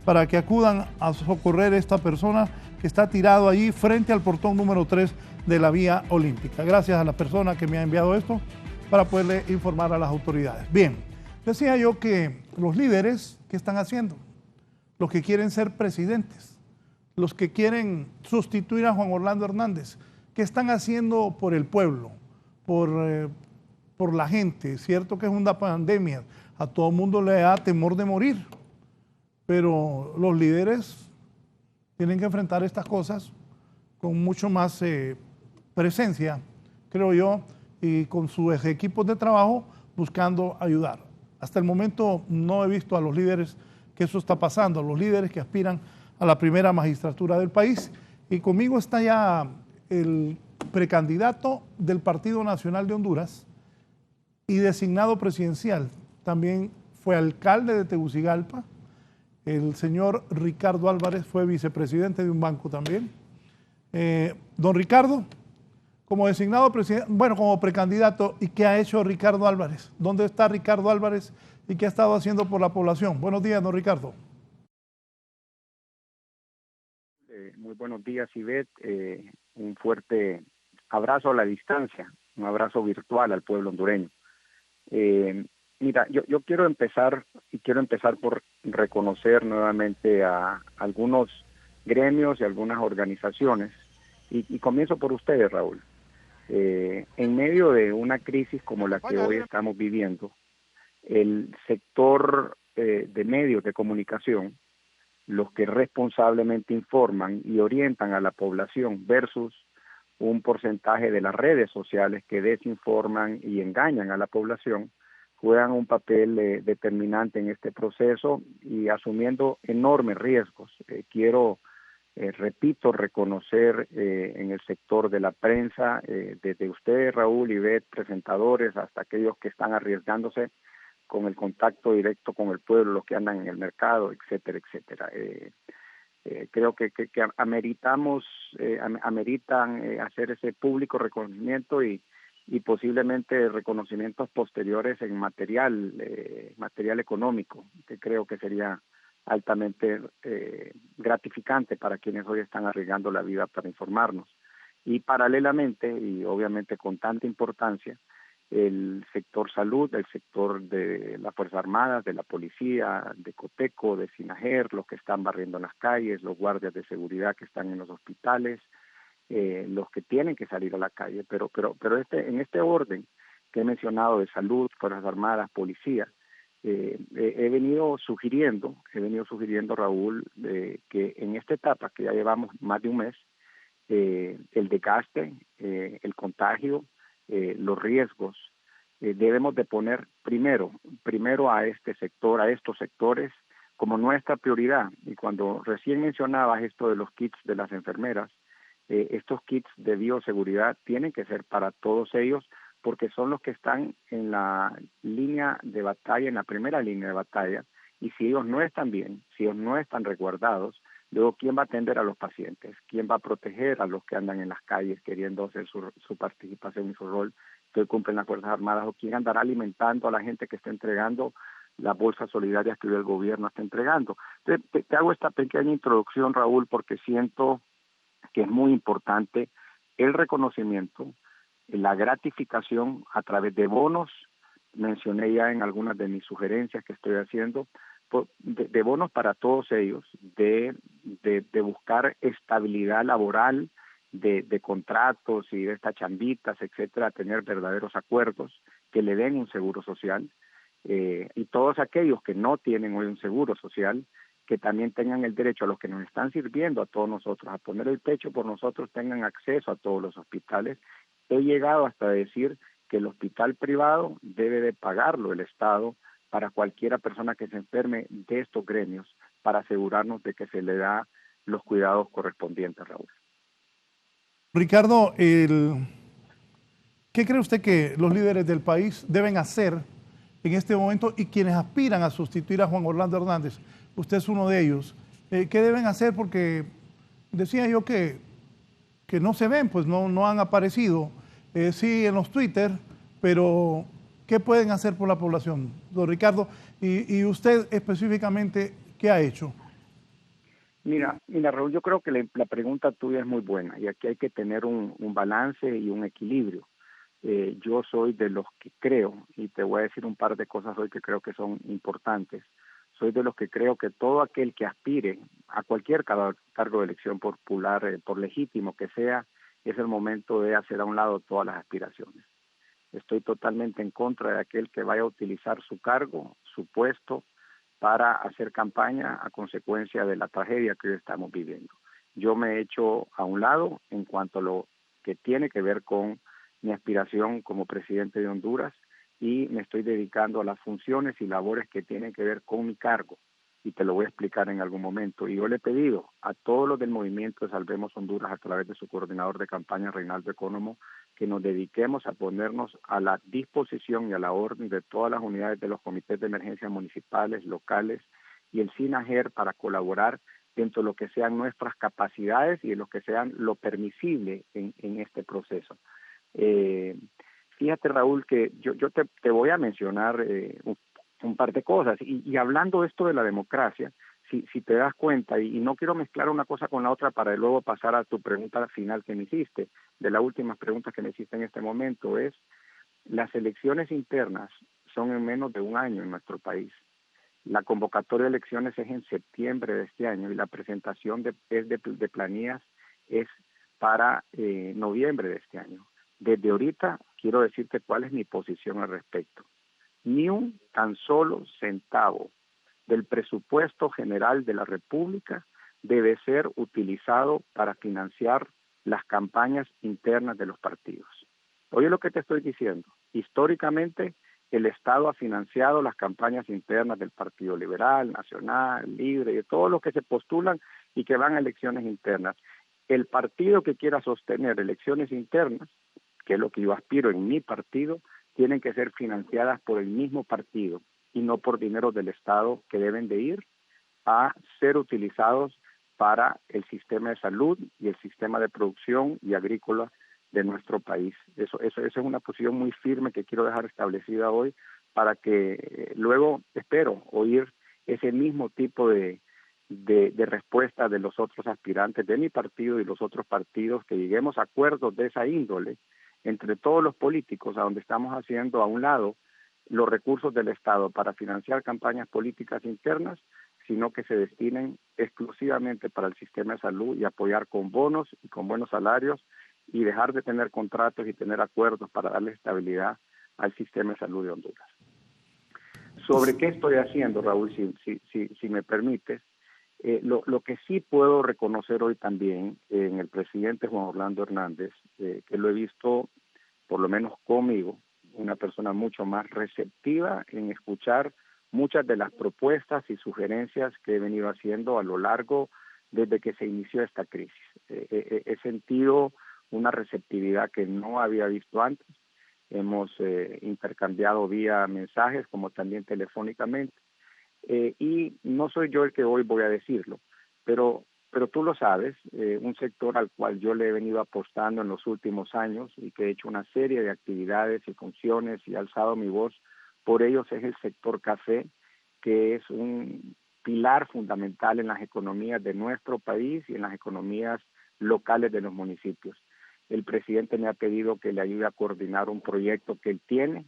Speaker 4: para que acudan a socorrer a esta persona que está tirado allí frente al portón número 3 de la Vía Olímpica. Gracias a la persona que me ha enviado esto para poderle informar a las autoridades. Bien, decía yo que los líderes, ¿qué están haciendo? Los que quieren ser presidentes, los que quieren sustituir a Juan Orlando Hernández, ¿qué están haciendo por el pueblo, por la gente? Cierto que es una pandemia, a todo el mundo le da temor de morir, pero los líderes tienen que enfrentar estas cosas con mucho más presencia, creo yo, y con sus equipos de trabajo buscando ayudar. Hasta el momento no he visto a los líderes que eso está pasando, a los líderes que aspiran a la primera magistratura del país. Y conmigo está ya el precandidato del Partido Nacional de Honduras y designado presidencial. También fue alcalde de Tegucigalpa. El señor Ricardo Álvarez fue vicepresidente de un banco también. Don Ricardo, como designado presidente, bueno, como precandidato, ¿y qué ha hecho Ricardo Álvarez? ¿Dónde está Ricardo Álvarez y qué ha estado haciendo por la población? Buenos días, don Ricardo.
Speaker 12: Muy buenos días, Ivette. Un fuerte abrazo a la distancia, un abrazo virtual al pueblo hondureño. Mira, yo quiero empezar por reconocer nuevamente a algunos gremios y algunas organizaciones, y comienzo por ustedes, Raúl. En medio de una crisis como la que hoy estamos viviendo, el sector de medios de comunicación, los que responsablemente informan y orientan a la población versus un porcentaje de las redes sociales que desinforman y engañan a la población, juegan un papel determinante en este proceso y asumiendo enormes riesgos. Repito, reconocer en el sector de la prensa, desde ustedes, Raúl, Ivette, presentadores, hasta aquellos que están arriesgándose con el contacto directo con el pueblo, los que andan en el mercado, etcétera, etcétera. Creo que ameritan hacer ese público reconocimiento y posiblemente reconocimientos posteriores en material económico, que creo que sería altamente gratificante para quienes hoy están arriesgando la vida para informarnos. Y paralelamente, y obviamente con tanta importancia, el sector salud, el sector de las Fuerzas Armadas, de la policía, de Coteco, de Sinajer, los que están barriendo las calles, los guardias de seguridad que están en los hospitales, los que tienen que salir a la calle, pero en este orden que he mencionado de salud, Fuerzas Armadas, policía, he venido sugiriendo, Raúl, que en esta etapa que ya llevamos más de un mes, el desgaste, el contagio, los riesgos, debemos de poner primero a este sector, a estos sectores, como nuestra prioridad. Y cuando recién mencionabas esto de los kits de las enfermeras, estos kits de bioseguridad tienen que ser para todos ellos, porque son los que están en la línea de batalla, en la primera línea de batalla, y si ellos no están bien, si ellos no están resguardados, luego ¿quién va a atender a los pacientes? ¿Quién va a proteger a los que andan en las calles queriendo hacer su participación y su rol que hoy cumplen las Fuerzas Armadas? ¿O quién andará alimentando a la gente que está entregando las bolsas solidarias que hoy el gobierno está entregando? Entonces, te hago esta pequeña introducción, Raúl, porque siento que es muy importante el reconocimiento, la gratificación a través de bonos. Mencioné ya en algunas de mis sugerencias que estoy haciendo, de bonos para todos ellos, de buscar estabilidad laboral, de contratos y de estas chambitas, etcétera, tener verdaderos acuerdos que le den un seguro social, y todos aquellos que no tienen hoy un seguro social, que también tengan el derecho, a los que nos están sirviendo a todos nosotros, a poner el pecho por nosotros, tengan acceso a todos los hospitales. He llegado hasta decir que el hospital privado debe de pagarlo el Estado para cualquiera persona que se enferme de estos gremios, para asegurarnos de que se le da los cuidados correspondientes, Raúl.
Speaker 4: Ricardo, ¿qué cree usted que los líderes del país deben hacer en este momento y quienes aspiran a sustituir a Juan Orlando Hernández? Usted es uno de ellos. ¿Qué deben hacer? Porque decía yo que no se ven, pues no han aparecido, sí en los Twitter, pero ¿qué pueden hacer por la población, don Ricardo? Y usted específicamente, ¿qué ha hecho?
Speaker 12: Mira, Raúl, yo creo que la pregunta tuya es muy buena y aquí hay que tener un balance y un equilibrio. Yo soy de los que creo, y te voy a decir un par de cosas hoy que creo que son importantes, soy de los que creo que todo aquel que aspire a cualquier cargo de elección popular, por legítimo que sea, es el momento de hacer a un lado todas las aspiraciones. Estoy totalmente en contra de aquel que vaya a utilizar su cargo, su puesto, para hacer campaña a consecuencia de la tragedia que hoy estamos viviendo. Yo me he hecho a un lado en cuanto a lo que tiene que ver con mi aspiración como presidente de Honduras y me estoy dedicando a las funciones y labores que tienen que ver con mi cargo. Y te lo voy a explicar en algún momento. Y yo le he pedido a todos los del movimiento de Salvemos Honduras, a través de su coordinador de campaña, Reinaldo Economo, que nos dediquemos a ponernos a la disposición y a la orden de todas las unidades de los comités de emergencia municipales, locales y el SINAGER para colaborar dentro de lo que sean nuestras capacidades y de lo que sean lo permisible en este proceso. Fíjate, Raúl, que yo te voy a mencionar un par de cosas. Y hablando de esto de la democracia, si te das cuenta, y no quiero mezclar una cosa con la otra para luego pasar a tu pregunta final que me hiciste, de las últimas preguntas que me hiciste en este momento, es las elecciones internas son en menos de un año en nuestro país. La convocatoria de elecciones es en septiembre de este año y la presentación de planillas es para noviembre de este año. Desde ahorita quiero decirte cuál es mi posición al respecto. Ni un tan solo centavo del presupuesto general de la República debe ser utilizado para financiar las campañas internas de los partidos. Oye lo que te estoy diciendo. Históricamente, el Estado ha financiado las campañas internas del Partido Liberal, Nacional, Libre, y de todos los que se postulan y que van a elecciones internas. El partido que quiera sostener elecciones internas, que es lo que yo aspiro en mi partido, tienen que ser financiadas por el mismo partido y no por dinero del Estado que deben de ir a ser utilizados para el sistema de salud y el sistema de producción y agrícola de nuestro país. Eso es una posición muy firme que quiero dejar establecida hoy para que luego espero oír ese mismo tipo de respuesta de los otros aspirantes de mi partido y los otros partidos, que lleguemos a acuerdos de esa índole entre todos los políticos, a donde estamos haciendo a un lado los recursos del Estado para financiar campañas políticas internas, sino que se destinen exclusivamente para el sistema de salud y apoyar con bonos y con buenos salarios y dejar de tener contratos y tener acuerdos para darle estabilidad al sistema de salud de Honduras. ¿Sobre qué estoy haciendo, Raúl, si me permites? Lo que sí puedo reconocer hoy también en el presidente Juan Orlando Hernández, que lo he visto, por lo menos conmigo, una persona mucho más receptiva en escuchar muchas de las propuestas y sugerencias que he venido haciendo a lo largo desde que se inició esta crisis. He sentido una receptividad que no había visto antes. Hemos intercambiado vía mensajes como también telefónicamente. Y no soy yo el que hoy voy a decirlo, pero tú lo sabes, un sector al cual yo le he venido apostando en los últimos años y que he hecho una serie de actividades y funciones y he alzado mi voz por ellos, es el sector café, que es un pilar fundamental en las economías de nuestro país y en las economías locales de los municipios. El presidente me ha pedido que le ayude a coordinar un proyecto que él tiene,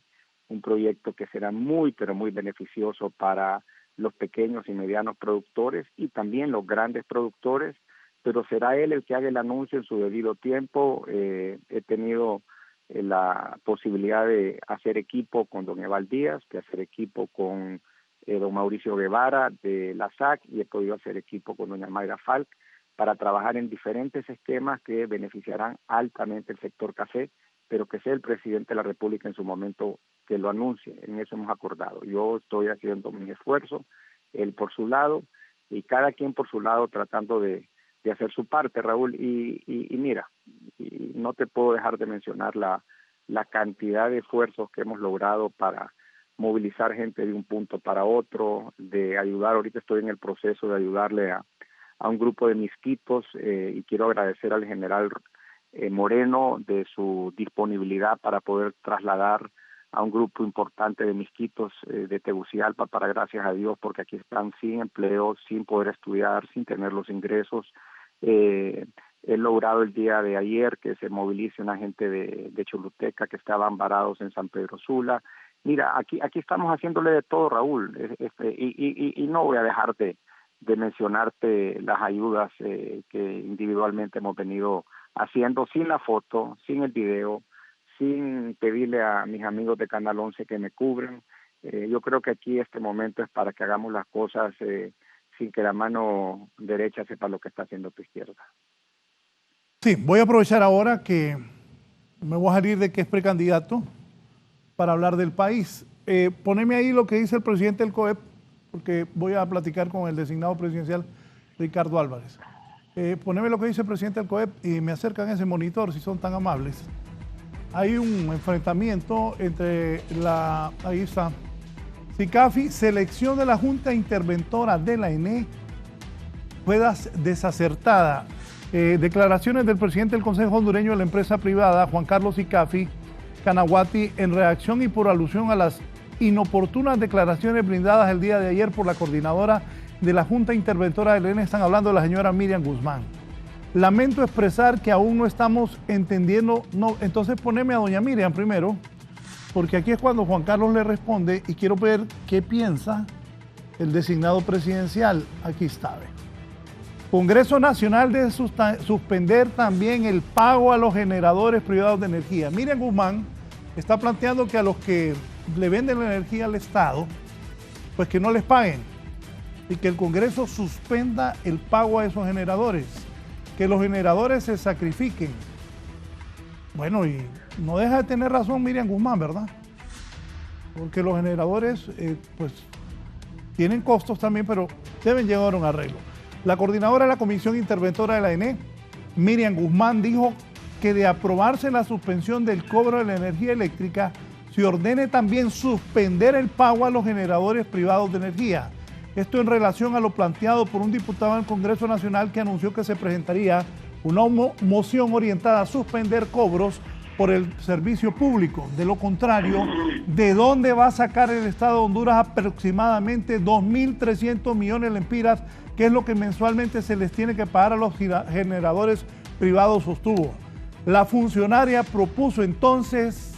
Speaker 12: un proyecto que será muy, pero muy beneficioso para los pequeños y medianos productores y también los grandes productores, pero será él el que haga el anuncio en su debido tiempo. He tenido la posibilidad de hacer equipo con don Eval Díaz, de hacer equipo con don Mauricio Guevara de la SAC y he podido hacer equipo con doña Mayra Falk para trabajar en diferentes esquemas que beneficiarán altamente el sector café, pero que sea el presidente de la República en su momento que lo anuncie. En eso hemos acordado. Yo estoy haciendo mi esfuerzo, él por su lado, y cada quien por su lado tratando de hacer su parte, Raúl. Y mira, y no te puedo dejar de mencionar la cantidad de esfuerzos que hemos logrado para movilizar gente de un punto para otro, de ayudar. Ahorita estoy en el proceso de ayudarle a un grupo de misquitos y quiero agradecer al general Moreno de su disponibilidad para poder trasladar a un grupo importante de misquitos de Tegucigalpa para, gracias a Dios, porque aquí están sin empleo, sin poder estudiar, sin tener los ingresos. He logrado el día de ayer que se movilice una gente de Choluteca que estaban varados en San Pedro Sula. Mira, aquí estamos haciéndole de todo, Raúl, y no voy a dejar de mencionarte las ayudas que individualmente hemos venido haciendo sin la foto, sin el video, sin pedirle a mis amigos de Canal 11 que me cubren. Yo creo que aquí este momento es para que hagamos las cosas sin que la mano derecha sepa lo que está haciendo tu izquierda.
Speaker 4: Sí, voy a aprovechar ahora que me voy a salir de que es precandidato para hablar del país. Poneme ahí lo que dice el presidente del COEP, porque voy a platicar con el designado presidencial Ricardo Álvarez. Poneme lo que dice el presidente del COEP y me acercan ese monitor si son tan amables. Hay un enfrentamiento entre ahí está, SICAFI, selección de la Junta Interventora de la ENE, fue desacertada. Declaraciones del presidente del Consejo Hondureño de la empresa privada, Juan Carlos SICAFI Canaguati, en reacción y por alusión a las inoportunas declaraciones brindadas el día de ayer por la coordinadora de la Junta Interventora del ENE, están hablando de la señora Miriam Guzmán. Lamento expresar que aún no estamos entendiendo, no, entonces poneme a doña Miriam primero, porque aquí es cuando Juan Carlos le responde y quiero ver qué piensa el designado presidencial. Aquí está. Congreso Nacional de suspender también el pago a los generadores privados de energía. Miriam Guzmán está planteando que a los que le venden la energía al Estado, pues que no les paguen y que el Congreso suspenda el pago a esos generadores, que los generadores se sacrifiquen. Bueno, y no deja de tener razón Miriam Guzmán, ¿verdad? Porque los generadores, pues, tienen costos también, pero deben llegar a un arreglo. La coordinadora de la Comisión Interventora de la ENE, Miriam Guzmán, dijo que de aprobarse la suspensión del cobro de la energía eléctrica, se ordene también suspender el pago a los generadores privados de energía. Esto en relación a lo planteado por un diputado del Congreso Nacional que anunció que se presentaría una moción orientada a suspender cobros por el servicio público. De lo contrario, ¿de dónde va a sacar el Estado de Honduras aproximadamente 2.300 millones de lempiras, que es lo que mensualmente se les tiene que pagar a los generadores privados? Sostuvo. La funcionaria propuso entonces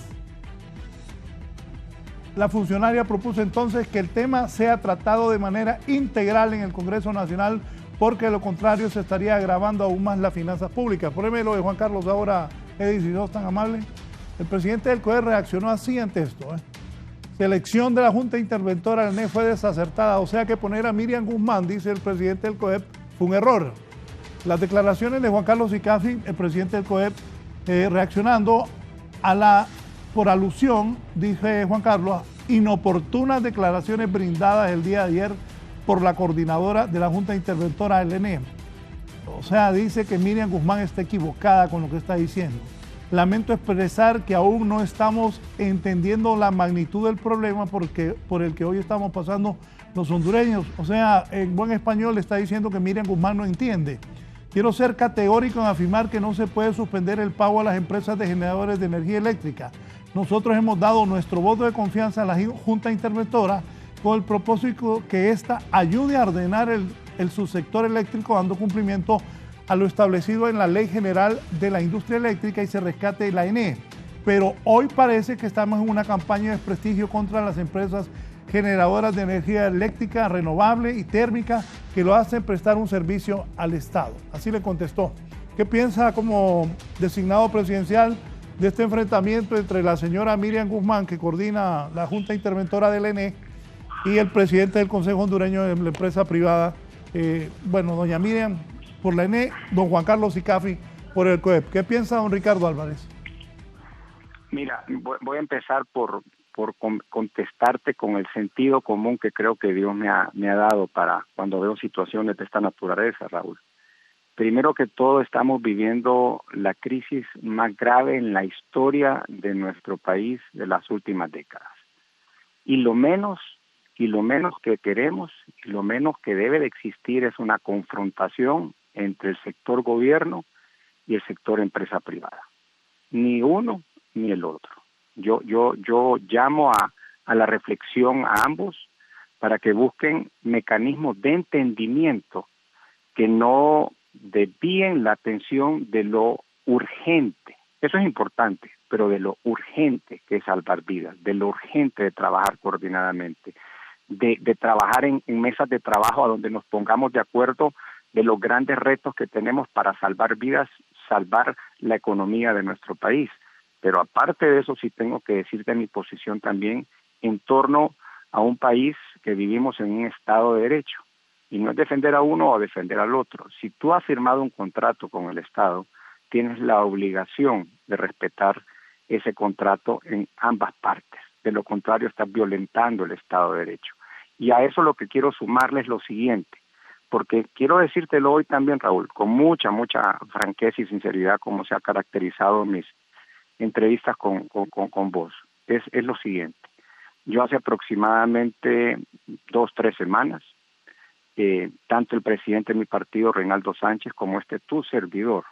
Speaker 4: que el tema sea tratado de manera integral en el Congreso Nacional, porque de lo contrario se estaría agravando aún más las finanzas públicas. Poneme lo de Juan Carlos ahora, Edith, si sos tan amable. El presidente del COEP reaccionó así ante esto. Selección de la Junta Interventora del ENE fue desacertada, o sea que poner a Miriam Guzmán, dice el presidente del COEP, fue un error. Las declaraciones de Juan Carlos SICAFI, el presidente del COEP, reaccionando por alusión, dice Juan Carlos, inoportunas declaraciones brindadas el día de ayer por la coordinadora de la Junta Interventora del ENE. O sea, dice que Miriam Guzmán está equivocada con lo que está diciendo. Lamento expresar que aún no estamos entendiendo la magnitud del problema por el que hoy estamos pasando los hondureños. O sea, en buen español está diciendo que Miriam Guzmán no entiende. Quiero ser categórico en afirmar que no se puede suspender el pago a las empresas de generadores de energía eléctrica. Nosotros hemos dado nuestro voto de confianza a la Junta Interventora con el propósito que ésta ayude a ordenar el subsector eléctrico, dando cumplimiento a lo establecido en la Ley General de la Industria Eléctrica y se rescate la ENE. Pero hoy parece que estamos en una campaña de desprestigio contra las empresas generadoras de energía eléctrica renovable y térmica que lo hacen prestar un servicio al Estado. Así le contestó. ¿Qué piensa como designado presidencial de este enfrentamiento entre la señora Miriam Guzmán, que coordina la Junta Interventora del ENE, y el presidente del Consejo Hondureño de la empresa privada? Bueno, doña Miriam por la ENE, don Juan Carlos SICAFI por el COEP. ¿Qué piensa don Ricardo Álvarez?
Speaker 12: Mira, voy a empezar por contestarte con el sentido común que creo que Dios me ha dado para cuando veo situaciones de esta naturaleza, Raúl. Primero que todo, estamos viviendo la crisis más grave en la historia de nuestro país de las últimas décadas. Y lo menos que queremos, y lo menos que debe de existir es una confrontación entre el sector gobierno y el sector empresa privada. Ni uno ni el otro. Yo llamo a la reflexión a ambos para que busquen mecanismos de entendimiento que no desvíen la atención de lo urgente. Eso es importante, pero de lo urgente que es salvar vidas, de lo urgente de trabajar coordinadamente, de trabajar en mesas de trabajo a donde nos pongamos de acuerdo de los grandes retos que tenemos para salvar vidas salvar la economía de nuestro país. Pero aparte de eso, sí tengo que decirte mi posición también en torno a un país que vivimos en un Estado de Derecho. Y no es defender a uno o defender al otro. Si tú has firmado un contrato con el Estado, tienes la obligación de respetar ese contrato en ambas partes. De lo contrario, estás violentando el Estado de Derecho. Y a eso lo que quiero sumarles es lo siguiente, porque quiero decírtelo hoy también, Raúl, con mucha franqueza y sinceridad, como se ha caracterizado mis entrevistas con vos. Es lo siguiente. Yo hace aproximadamente 2-3 semanas, tanto el presidente de mi partido, Reinaldo Sánchez, como tu servidor,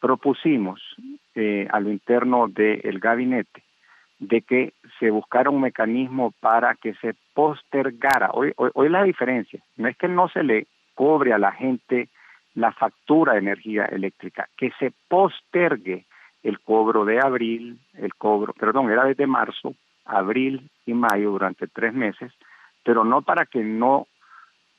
Speaker 12: propusimos a lo interno del gabinete de que se buscara un mecanismo para que se postergara. Hoy la diferencia no es que no se le cobre a la gente la factura de energía eléctrica, que se postergue el cobro de era desde marzo, abril y mayo durante 3 meses, pero no para que no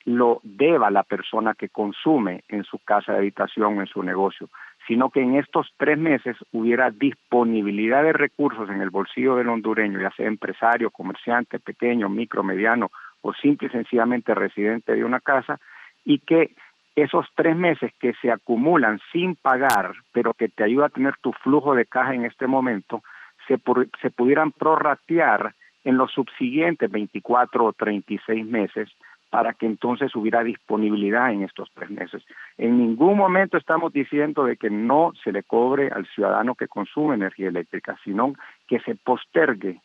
Speaker 12: lo deba la persona que consume en su casa de habitación, en su negocio, sino que en estos 3 meses hubiera disponibilidad de recursos en el bolsillo del hondureño, ya sea empresario, comerciante, pequeño, micro, mediano o simple y sencillamente residente de una casa, y que esos 3 meses que se acumulan sin pagar, pero que te ayuda a tener tu flujo de caja en este momento, se pudieran prorratear en los subsiguientes 24 o 36 meses, para que entonces hubiera disponibilidad en estos 3 meses. En ningún momento estamos diciendo de que no se le cobre al ciudadano que consume energía eléctrica, sino que se postergue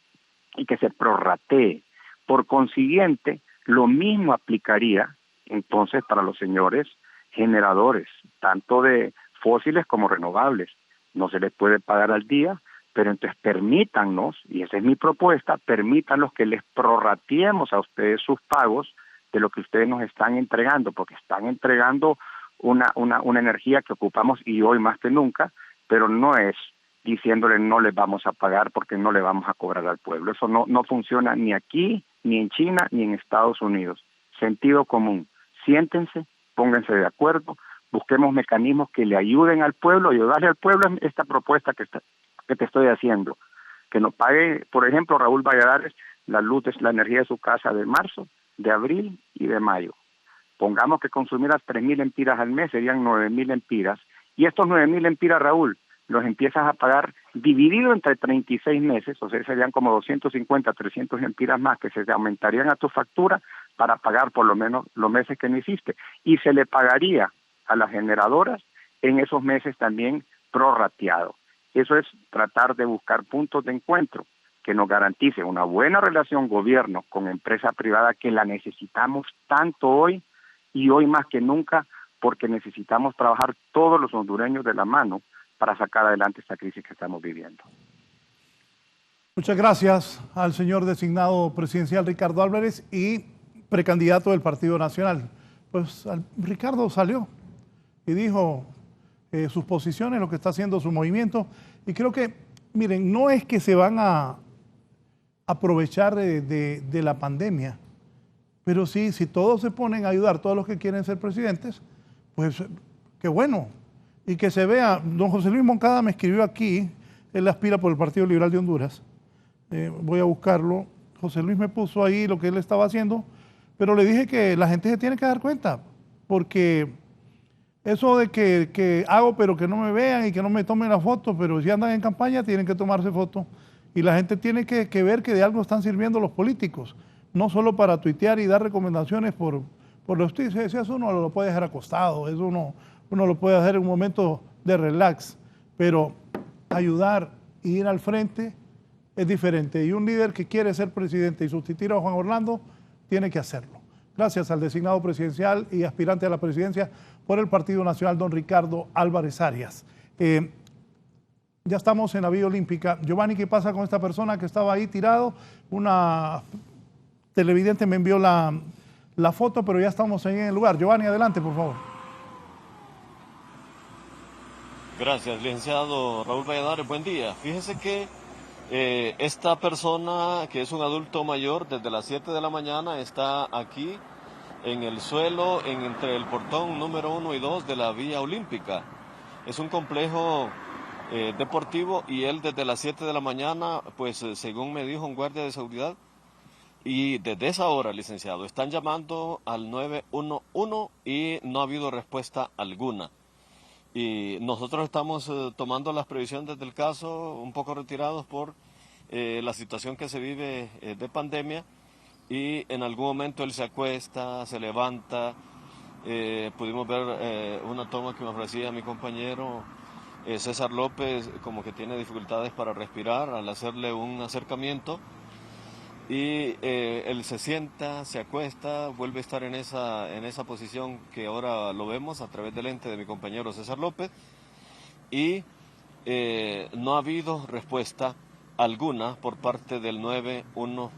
Speaker 12: y que se prorratee. Por consiguiente, lo mismo aplicaría entonces para los señores generadores, tanto de fósiles como renovables. No se les puede pagar al día, pero entonces permítannos, y esa es mi propuesta, permítanlos que les prorrateemos a ustedes sus pagos de lo que ustedes nos están entregando, porque están entregando una energía que ocupamos y hoy más que nunca, pero no es diciéndole no les vamos a pagar porque no le vamos a cobrar al pueblo. Eso no funciona ni aquí, ni en China, ni en Estados Unidos. Sentido común. Siéntense, pónganse de acuerdo, busquemos mecanismos que le ayuden al pueblo, ayudarle al pueblo en esta propuesta que te estoy haciendo. Que nos pague, por ejemplo, Raúl Valladares, la energía de su casa de marzo, de abril y de mayo. Pongamos que consumieras 3.000 empiras al mes, serían 9.000 empiras, y estos 9.000 empiras, Raúl, los empiezas a pagar dividido entre 36 meses, o sea, serían como 250, 300 empiras más que se aumentarían a tu factura para pagar por lo menos los meses que no hiciste, y se le pagaría a las generadoras en esos meses también prorrateado. Eso es tratar de buscar puntos de encuentro que nos garantice una buena relación gobierno con empresa privada, que la necesitamos tanto hoy y hoy más que nunca, porque necesitamos trabajar todos los hondureños de la mano para sacar adelante esta crisis que estamos viviendo.
Speaker 4: Muchas gracias al señor designado presidencial Ricardo Álvarez y precandidato del Partido Nacional. Pues Ricardo salió y dijo sus posiciones, lo que está haciendo su movimiento, y creo que, miren, no es que se van a aprovechar de la pandemia, pero sí, si todos se ponen a ayudar, todos los que quieren ser presidentes, pues qué bueno. Y que se vea, don José Luis Moncada me escribió aquí, él aspira por el Partido Liberal de Honduras, voy a buscarlo, José Luis me puso ahí lo que él estaba haciendo, pero le dije que la gente se tiene que dar cuenta, porque eso de que hago pero que no me vean y que no me tomen la foto, pero si andan en campaña tienen que tomarse fotos. Y la gente tiene que ver que de algo están sirviendo los políticos, no solo para tuitear y dar recomendaciones por los tweets. Eso uno lo puede dejar acostado, eso uno lo puede hacer en un momento de relax, pero ayudar y ir al frente es diferente. Y un líder que quiere ser presidente y sustituir a Juan Orlando tiene que hacerlo. Gracias al designado presidencial y aspirante a la presidencia por el Partido Nacional, don Ricardo Álvarez Arias. Ya estamos en la Villa Olímpica. Giovanni, ¿qué pasa con esta persona que estaba ahí tirado? Una televidente me envió la foto, pero ya estamos ahí en el lugar. Giovanni, adelante, por favor.
Speaker 11: Gracias, licenciado Raúl Valladares. Buen día. Fíjese que esta persona, que es un adulto mayor, desde las 7 de la mañana está aquí en el suelo, entre el portón número 1 y 2 de la Villa Olímpica. Es un complejo deportivo y él desde las 7 de la mañana, pues según me dijo un guardia de seguridad, y desde esa hora, licenciado, están llamando al 911 y no ha habido respuesta alguna. Y nosotros estamos tomando las previsiones del caso un poco retirados por la situación que se vive de pandemia, y en algún momento él se acuesta, se levanta. Pudimos ver una toma que me ofrecía mi compañero César López, como que tiene dificultades para respirar al hacerle un acercamiento, y él se sienta, se acuesta, vuelve a estar en esa posición que ahora lo vemos a través del lente de mi compañero César López, y no ha habido respuesta alguna por parte del 911,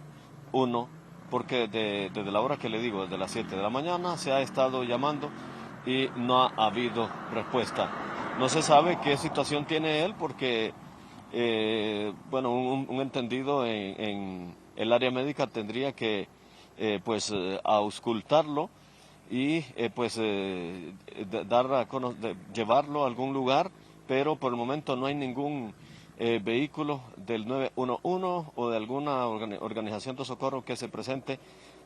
Speaker 11: porque desde la hora que le digo, desde las 7 de la mañana, se ha estado llamando y no ha habido respuesta. No se sabe qué situación tiene él porque, bueno, un entendido en el área médica tendría que, auscultarlo y, llevarlo a algún lugar, pero por el momento no hay ningún vehículo del 911 o de alguna organización de socorro que se presente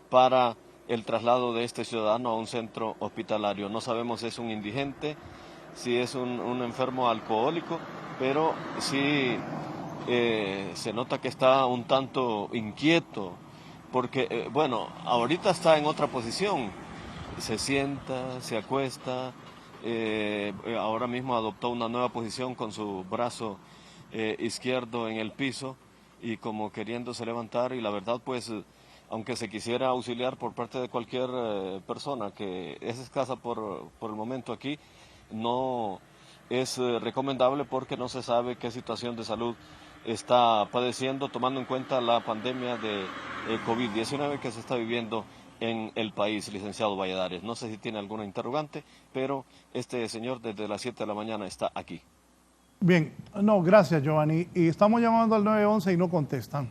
Speaker 11: para el traslado de este ciudadano a un centro hospitalario. No sabemos si es un indigente, si es un enfermo alcohólico, pero sí se nota que está un tanto inquieto, porque, ahorita está en otra posición, se sienta, se acuesta, ahora mismo adoptó una nueva posición con su brazo izquierdo en el piso y como queriéndose levantar, y la verdad, pues, aunque se quisiera auxiliar por parte de cualquier persona, que es escasa por el momento aquí, no es recomendable porque no se sabe qué situación de salud está padeciendo, tomando en cuenta la pandemia de COVID-19 que se está viviendo en el país, licenciado Valladares. No sé si tiene alguna interrogante, pero este señor desde las 7 de la mañana está aquí.
Speaker 4: Bien, no, gracias, Giovanni. Y estamos llamando al 911 y no contestan.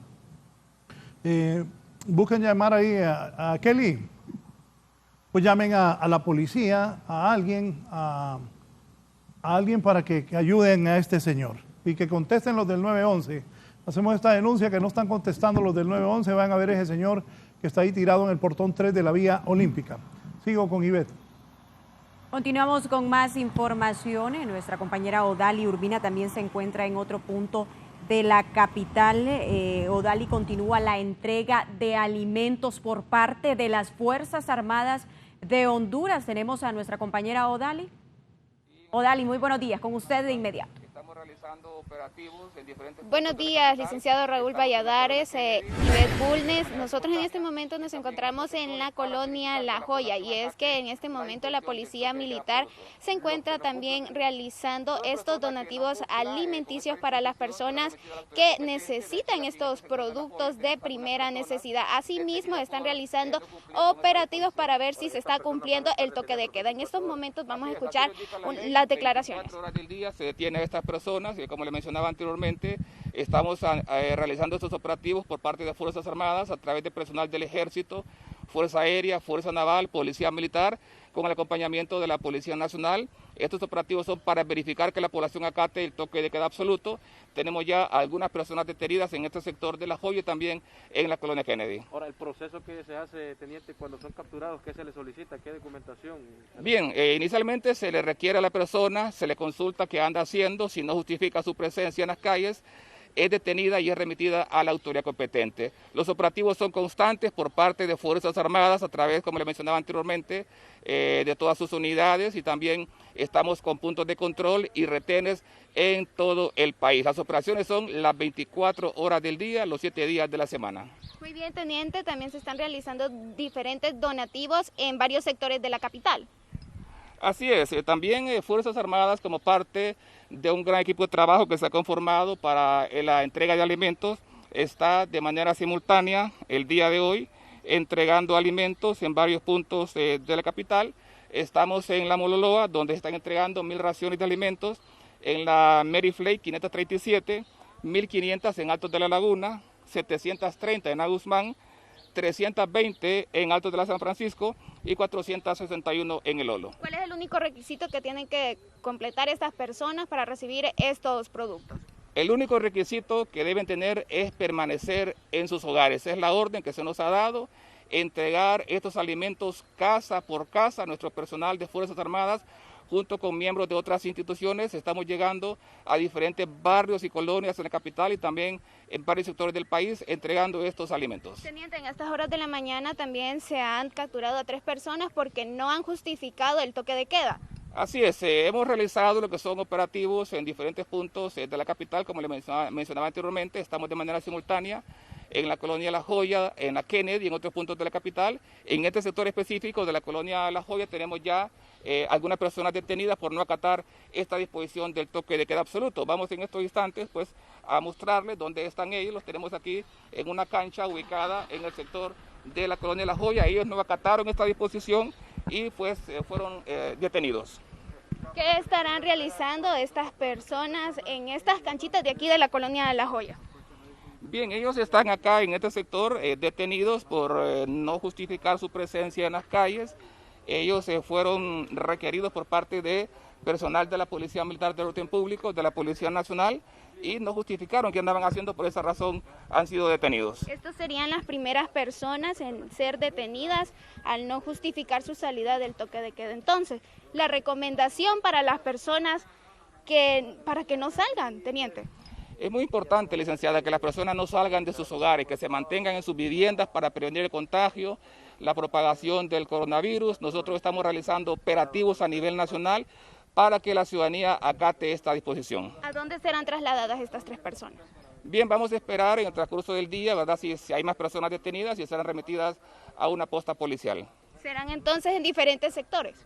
Speaker 4: Busquen llamar ahí a Kelly. Pues llamen a la policía, a alguien para que ayuden a este señor y que contesten los del 911. Hacemos esta denuncia que no están contestando los del 911. Van a ver ese señor que está ahí tirado en el portón 3 de la vía olímpica. Sigo con Ivette.
Speaker 5: Continuamos con más información. Nuestra compañera Odali Urbina también se encuentra en otro punto de la capital. Odali, continúa la entrega de alimentos por parte de las Fuerzas Armadas de Honduras. Tenemos a nuestra compañera Odali. Odali, muy buenos días. Con usted de inmediato.
Speaker 13: Estamos realizando operativos en diferentes...
Speaker 14: Buenos días, licenciado Raúl Valladares, Ivette Bulnes. Nosotros en este momento nos encontramos en la colonia La Joya, y es que en este momento la policía militar se encuentra también realizando estos donativos alimenticios para las personas que necesitan estos productos de primera necesidad. Asimismo, están realizando operativos para ver si se está cumpliendo el toque de queda. En estos momentos vamos a escuchar las declaraciones.
Speaker 13: 24 horas del día se detiene a estas personas, y como le mencionaba anteriormente, estamos realizando estos operativos por parte de Fuerzas Armadas a través de personal del Ejército, Fuerza Aérea, Fuerza Naval, Policía Militar, con el acompañamiento de la Policía Nacional. Estos operativos son para verificar que la población acate el toque de queda absoluto. Tenemos ya algunas personas detenidas en este sector de La Joya y también en la colonia Kennedy.
Speaker 15: Ahora, el proceso que se hace, teniente, cuando son capturados, ¿qué se les solicita? ¿Qué documentación?
Speaker 13: Bien, inicialmente se le requiere a la persona, se le consulta qué anda haciendo, si no justifica su presencia en las calles, es detenida y es remitida a la autoridad competente. Los operativos son constantes por parte de Fuerzas Armadas a través, como le mencionaba anteriormente, de todas sus unidades, y también estamos con puntos de control y retenes en todo el país. Las operaciones son las 24 horas del día, los 7 días de la semana.
Speaker 14: Muy bien, teniente, también se están realizando diferentes donativos en varios sectores de la capital.
Speaker 13: Así es, también Fuerzas Armadas, como parte de un gran equipo de trabajo que se ha conformado para la entrega de alimentos, está de manera simultánea el día de hoy entregando alimentos en varios puntos de la capital. Estamos en la Mololoa, donde están entregando 1.000 raciones de alimentos, en la Mary Flake 537, 1.500 en Altos de la Laguna, 730 en Agusmán, 320 en Altos de la San Francisco y 461 en El Olo.
Speaker 14: ¿Cuál es el único requisito que tienen que completar estas personas para recibir estos productos?
Speaker 13: El único requisito que deben tener es permanecer en sus hogares. Es la orden que se nos ha dado, entregar estos alimentos casa por casa a nuestro personal de Fuerzas Armadas, junto con miembros de otras instituciones. Estamos llegando a diferentes barrios y colonias en la capital y también en varios sectores del país entregando estos alimentos.
Speaker 14: Teniente, en estas horas de la mañana también se han capturado a 3 personas porque no han justificado el toque de queda.
Speaker 13: Así es, hemos realizado lo que son operativos en diferentes puntos de la capital, como le mencionaba anteriormente. Estamos de manera simultánea en la colonia La Joya, en la Kennedy y en otros puntos de la capital. En este sector específico de la colonia La Joya tenemos ya algunas personas detenidas por no acatar esta disposición del toque de queda absoluto. Vamos en estos instantes pues a mostrarles dónde están ellos. Los tenemos aquí en una cancha ubicada en el sector de la colonia La Joya. Ellos no acataron esta disposición y pues fueron detenidos.
Speaker 14: ¿Qué estarán realizando estas personas en estas canchitas de aquí de la colonia La Joya?
Speaker 13: Bien, ellos están acá en este sector detenidos por no justificar su presencia en las calles. Ellos fueron requeridos por parte de personal de la Policía Militar del Orden Público, de la Policía Nacional, y no justificaron qué andaban haciendo, por esa razón han sido detenidos.
Speaker 14: Estas serían las primeras personas en ser detenidas al no justificar su salida del toque de queda. Entonces, la recomendación para las personas para que no salgan, teniente.
Speaker 13: Es muy importante, licenciada, que las personas no salgan de sus hogares, que se mantengan en sus viviendas para prevenir el contagio, la propagación del coronavirus. Nosotros estamos realizando operativos a nivel nacional para que la ciudadanía acate esta disposición.
Speaker 14: ¿A dónde serán trasladadas estas 3 personas?
Speaker 13: Bien, vamos a esperar en el transcurso del día, ¿verdad? Si hay más personas detenidas y serán remitidas a una posta policial.
Speaker 14: ¿Serán entonces en diferentes sectores?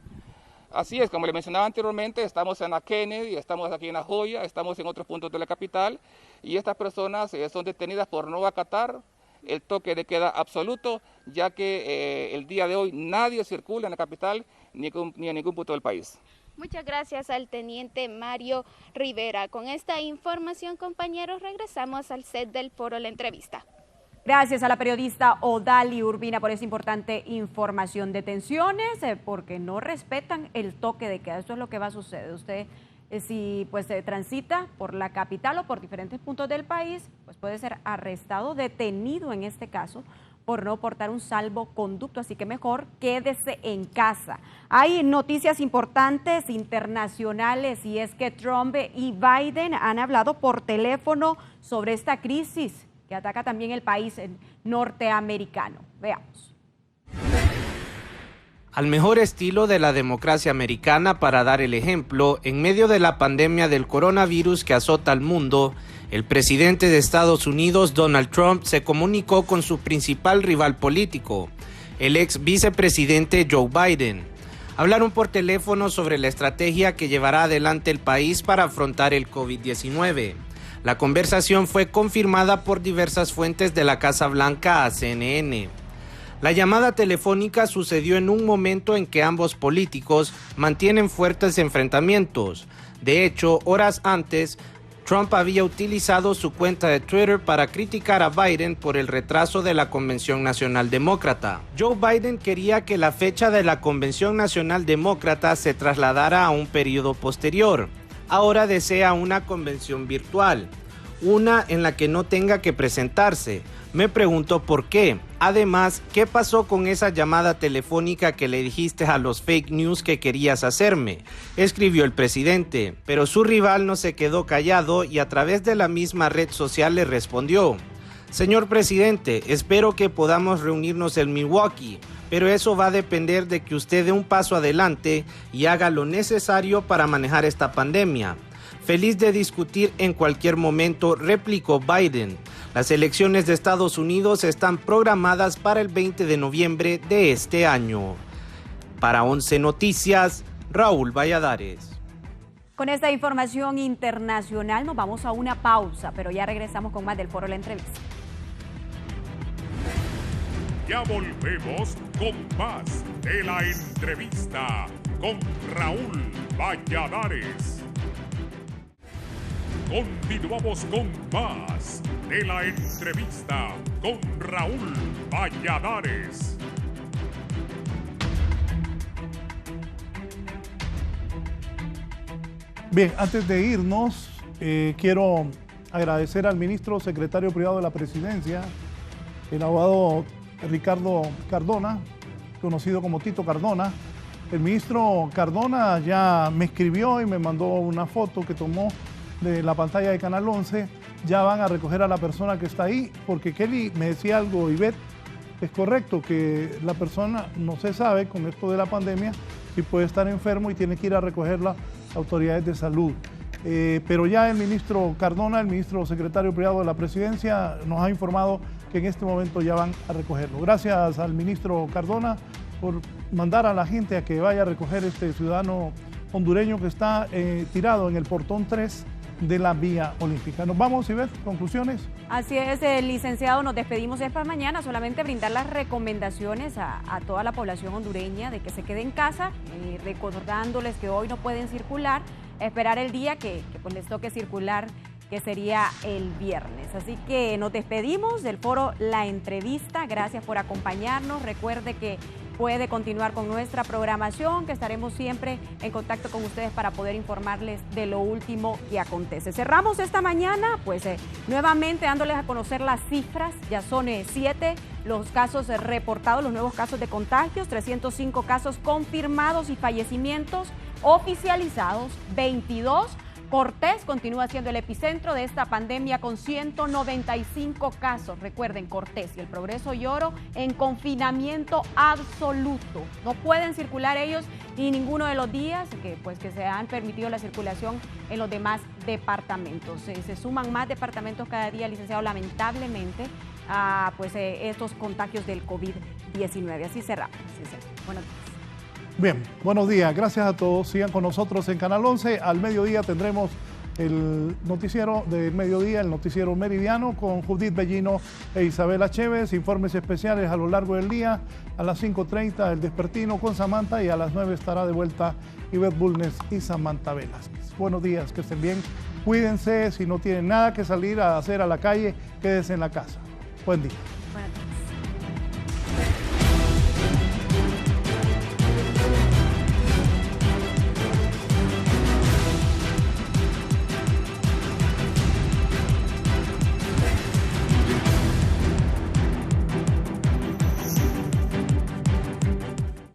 Speaker 13: Así es, como le mencionaba anteriormente, estamos en la Kennedy, estamos aquí en La Joya, estamos en otros puntos de la capital y estas personas son detenidas por no acatar el toque de queda absoluto, ya que el día de hoy nadie circula en la capital ni en ningún punto del país.
Speaker 14: Muchas gracias al teniente Mario Rivera. Con esta información, compañeros, regresamos al set del foro La Entrevista.
Speaker 5: Gracias a la periodista Odali Urbina por esa importante información. Detenciones porque no respetan el toque de queda. Esto es lo que va a suceder. Usted, si pues transita por la capital o por diferentes puntos del país, pues puede ser arrestado, detenido en este caso, por no portar un salvoconducto, así que mejor quédese en casa. Hay noticias importantes internacionales y es que Trump y Biden han hablado por teléfono sobre esta crisis que ataca también el país norteamericano. Veamos.
Speaker 16: Al mejor estilo de la democracia americana para dar el ejemplo, en medio de la pandemia del coronavirus que azota al mundo, el presidente de Estados Unidos, Donald Trump, se comunicó con su principal rival político, el ex vicepresidente Joe Biden. Hablaron por teléfono sobre la estrategia que llevará adelante el país para afrontar el COVID-19. La conversación fue confirmada por diversas fuentes de la Casa Blanca a CNN. La llamada telefónica sucedió en un momento en que ambos políticos mantienen fuertes enfrentamientos. De hecho, horas antes, Trump había utilizado su cuenta de Twitter para criticar a Biden por el retraso de la Convención Nacional Demócrata. Joe Biden quería que la fecha de la Convención Nacional Demócrata se trasladara a un periodo posterior. Ahora desea una convención virtual, una en la que no tenga que presentarse. Me pregunto por qué. Además, ¿qué pasó con esa llamada telefónica que le dijiste a los fake news que querías hacerme?, escribió el presidente. Pero su rival no se quedó callado y a través de la misma red social le respondió: señor presidente, espero que podamos reunirnos en Milwaukee, pero eso va a depender de que usted dé un paso adelante y haga lo necesario para manejar esta pandemia. Feliz de discutir en cualquier momento, replicó Biden. Las elecciones de Estados Unidos están programadas para el 20 de noviembre de este año. Para 11 Noticias, Raúl Valladares.
Speaker 5: Con esta información internacional nos vamos a una pausa, pero ya regresamos con más del foro La Entrevista.
Speaker 1: Ya volvemos con más de La Entrevista con Raúl Valladares. Continuamos con más de la entrevista con Raúl Valladares.
Speaker 4: Bien, antes de irnos, quiero agradecer al ministro secretario privado de la Presidencia, el abogado Ricardo Cardona, conocido como Tito Cardona. El ministro Cardona ya me escribió y me mandó una foto que tomó de la pantalla de Canal 11. Ya van a recoger a la persona que está ahí, porque Kelly me decía algo, Ivette, es correcto que la persona no se sabe con esto de la pandemia si puede estar enfermo y tiene que ir a recoger las autoridades de salud. Pero ya el ministro Cardona, el ministro secretario privado de la Presidencia, nos ha informado que en este momento ya van a recogerlo. Gracias al ministro Cardona por mandar a la gente a que vaya a recoger este ciudadano hondureño que está tirado en el portón 3 de la Vía Olímpica. Nos vamos, Ivette, conclusiones.
Speaker 5: Así es, licenciado, nos despedimos esta mañana, solamente brindar las recomendaciones a toda la población hondureña de que se quede en casa, recordándoles que hoy no pueden circular, esperar el día que pues les toque circular, que sería el viernes. Así que nos despedimos del foro La Entrevista. Gracias por acompañarnos. Recuerde que puede continuar con nuestra programación, que estaremos siempre en contacto con ustedes para poder informarles de lo último que acontece. Cerramos esta mañana, pues nuevamente dándoles a conocer las cifras. Ya son 7 los casos reportados, los nuevos casos de contagios, 305 casos confirmados y fallecimientos oficializados, 22. Cortés continúa siendo el epicentro de esta pandemia con 195 casos. Recuerden, Cortés y el Progreso Lloro en confinamiento absoluto. No pueden circular ellos ni ninguno de los días que se han permitido la circulación en los demás departamentos. Se suman más departamentos cada día, licenciado, lamentablemente, a estos contagios del COVID-19. Así cerramos. Buenos días.
Speaker 4: Bien, buenos días, gracias a todos. Sigan con nosotros en Canal 11. Al mediodía tendremos el noticiero del mediodía, el noticiero meridiano con Judith Bellino e Isabela Chévez. Informes especiales a lo largo del día. A las 5:30 el despertino con Samantha y a las 9 estará de vuelta Ivette Bulnes y Samantha Velázquez. Buenos días, que estén bien. Cuídense, si no tienen nada que salir a hacer a la calle, quédense en la casa. Buen día.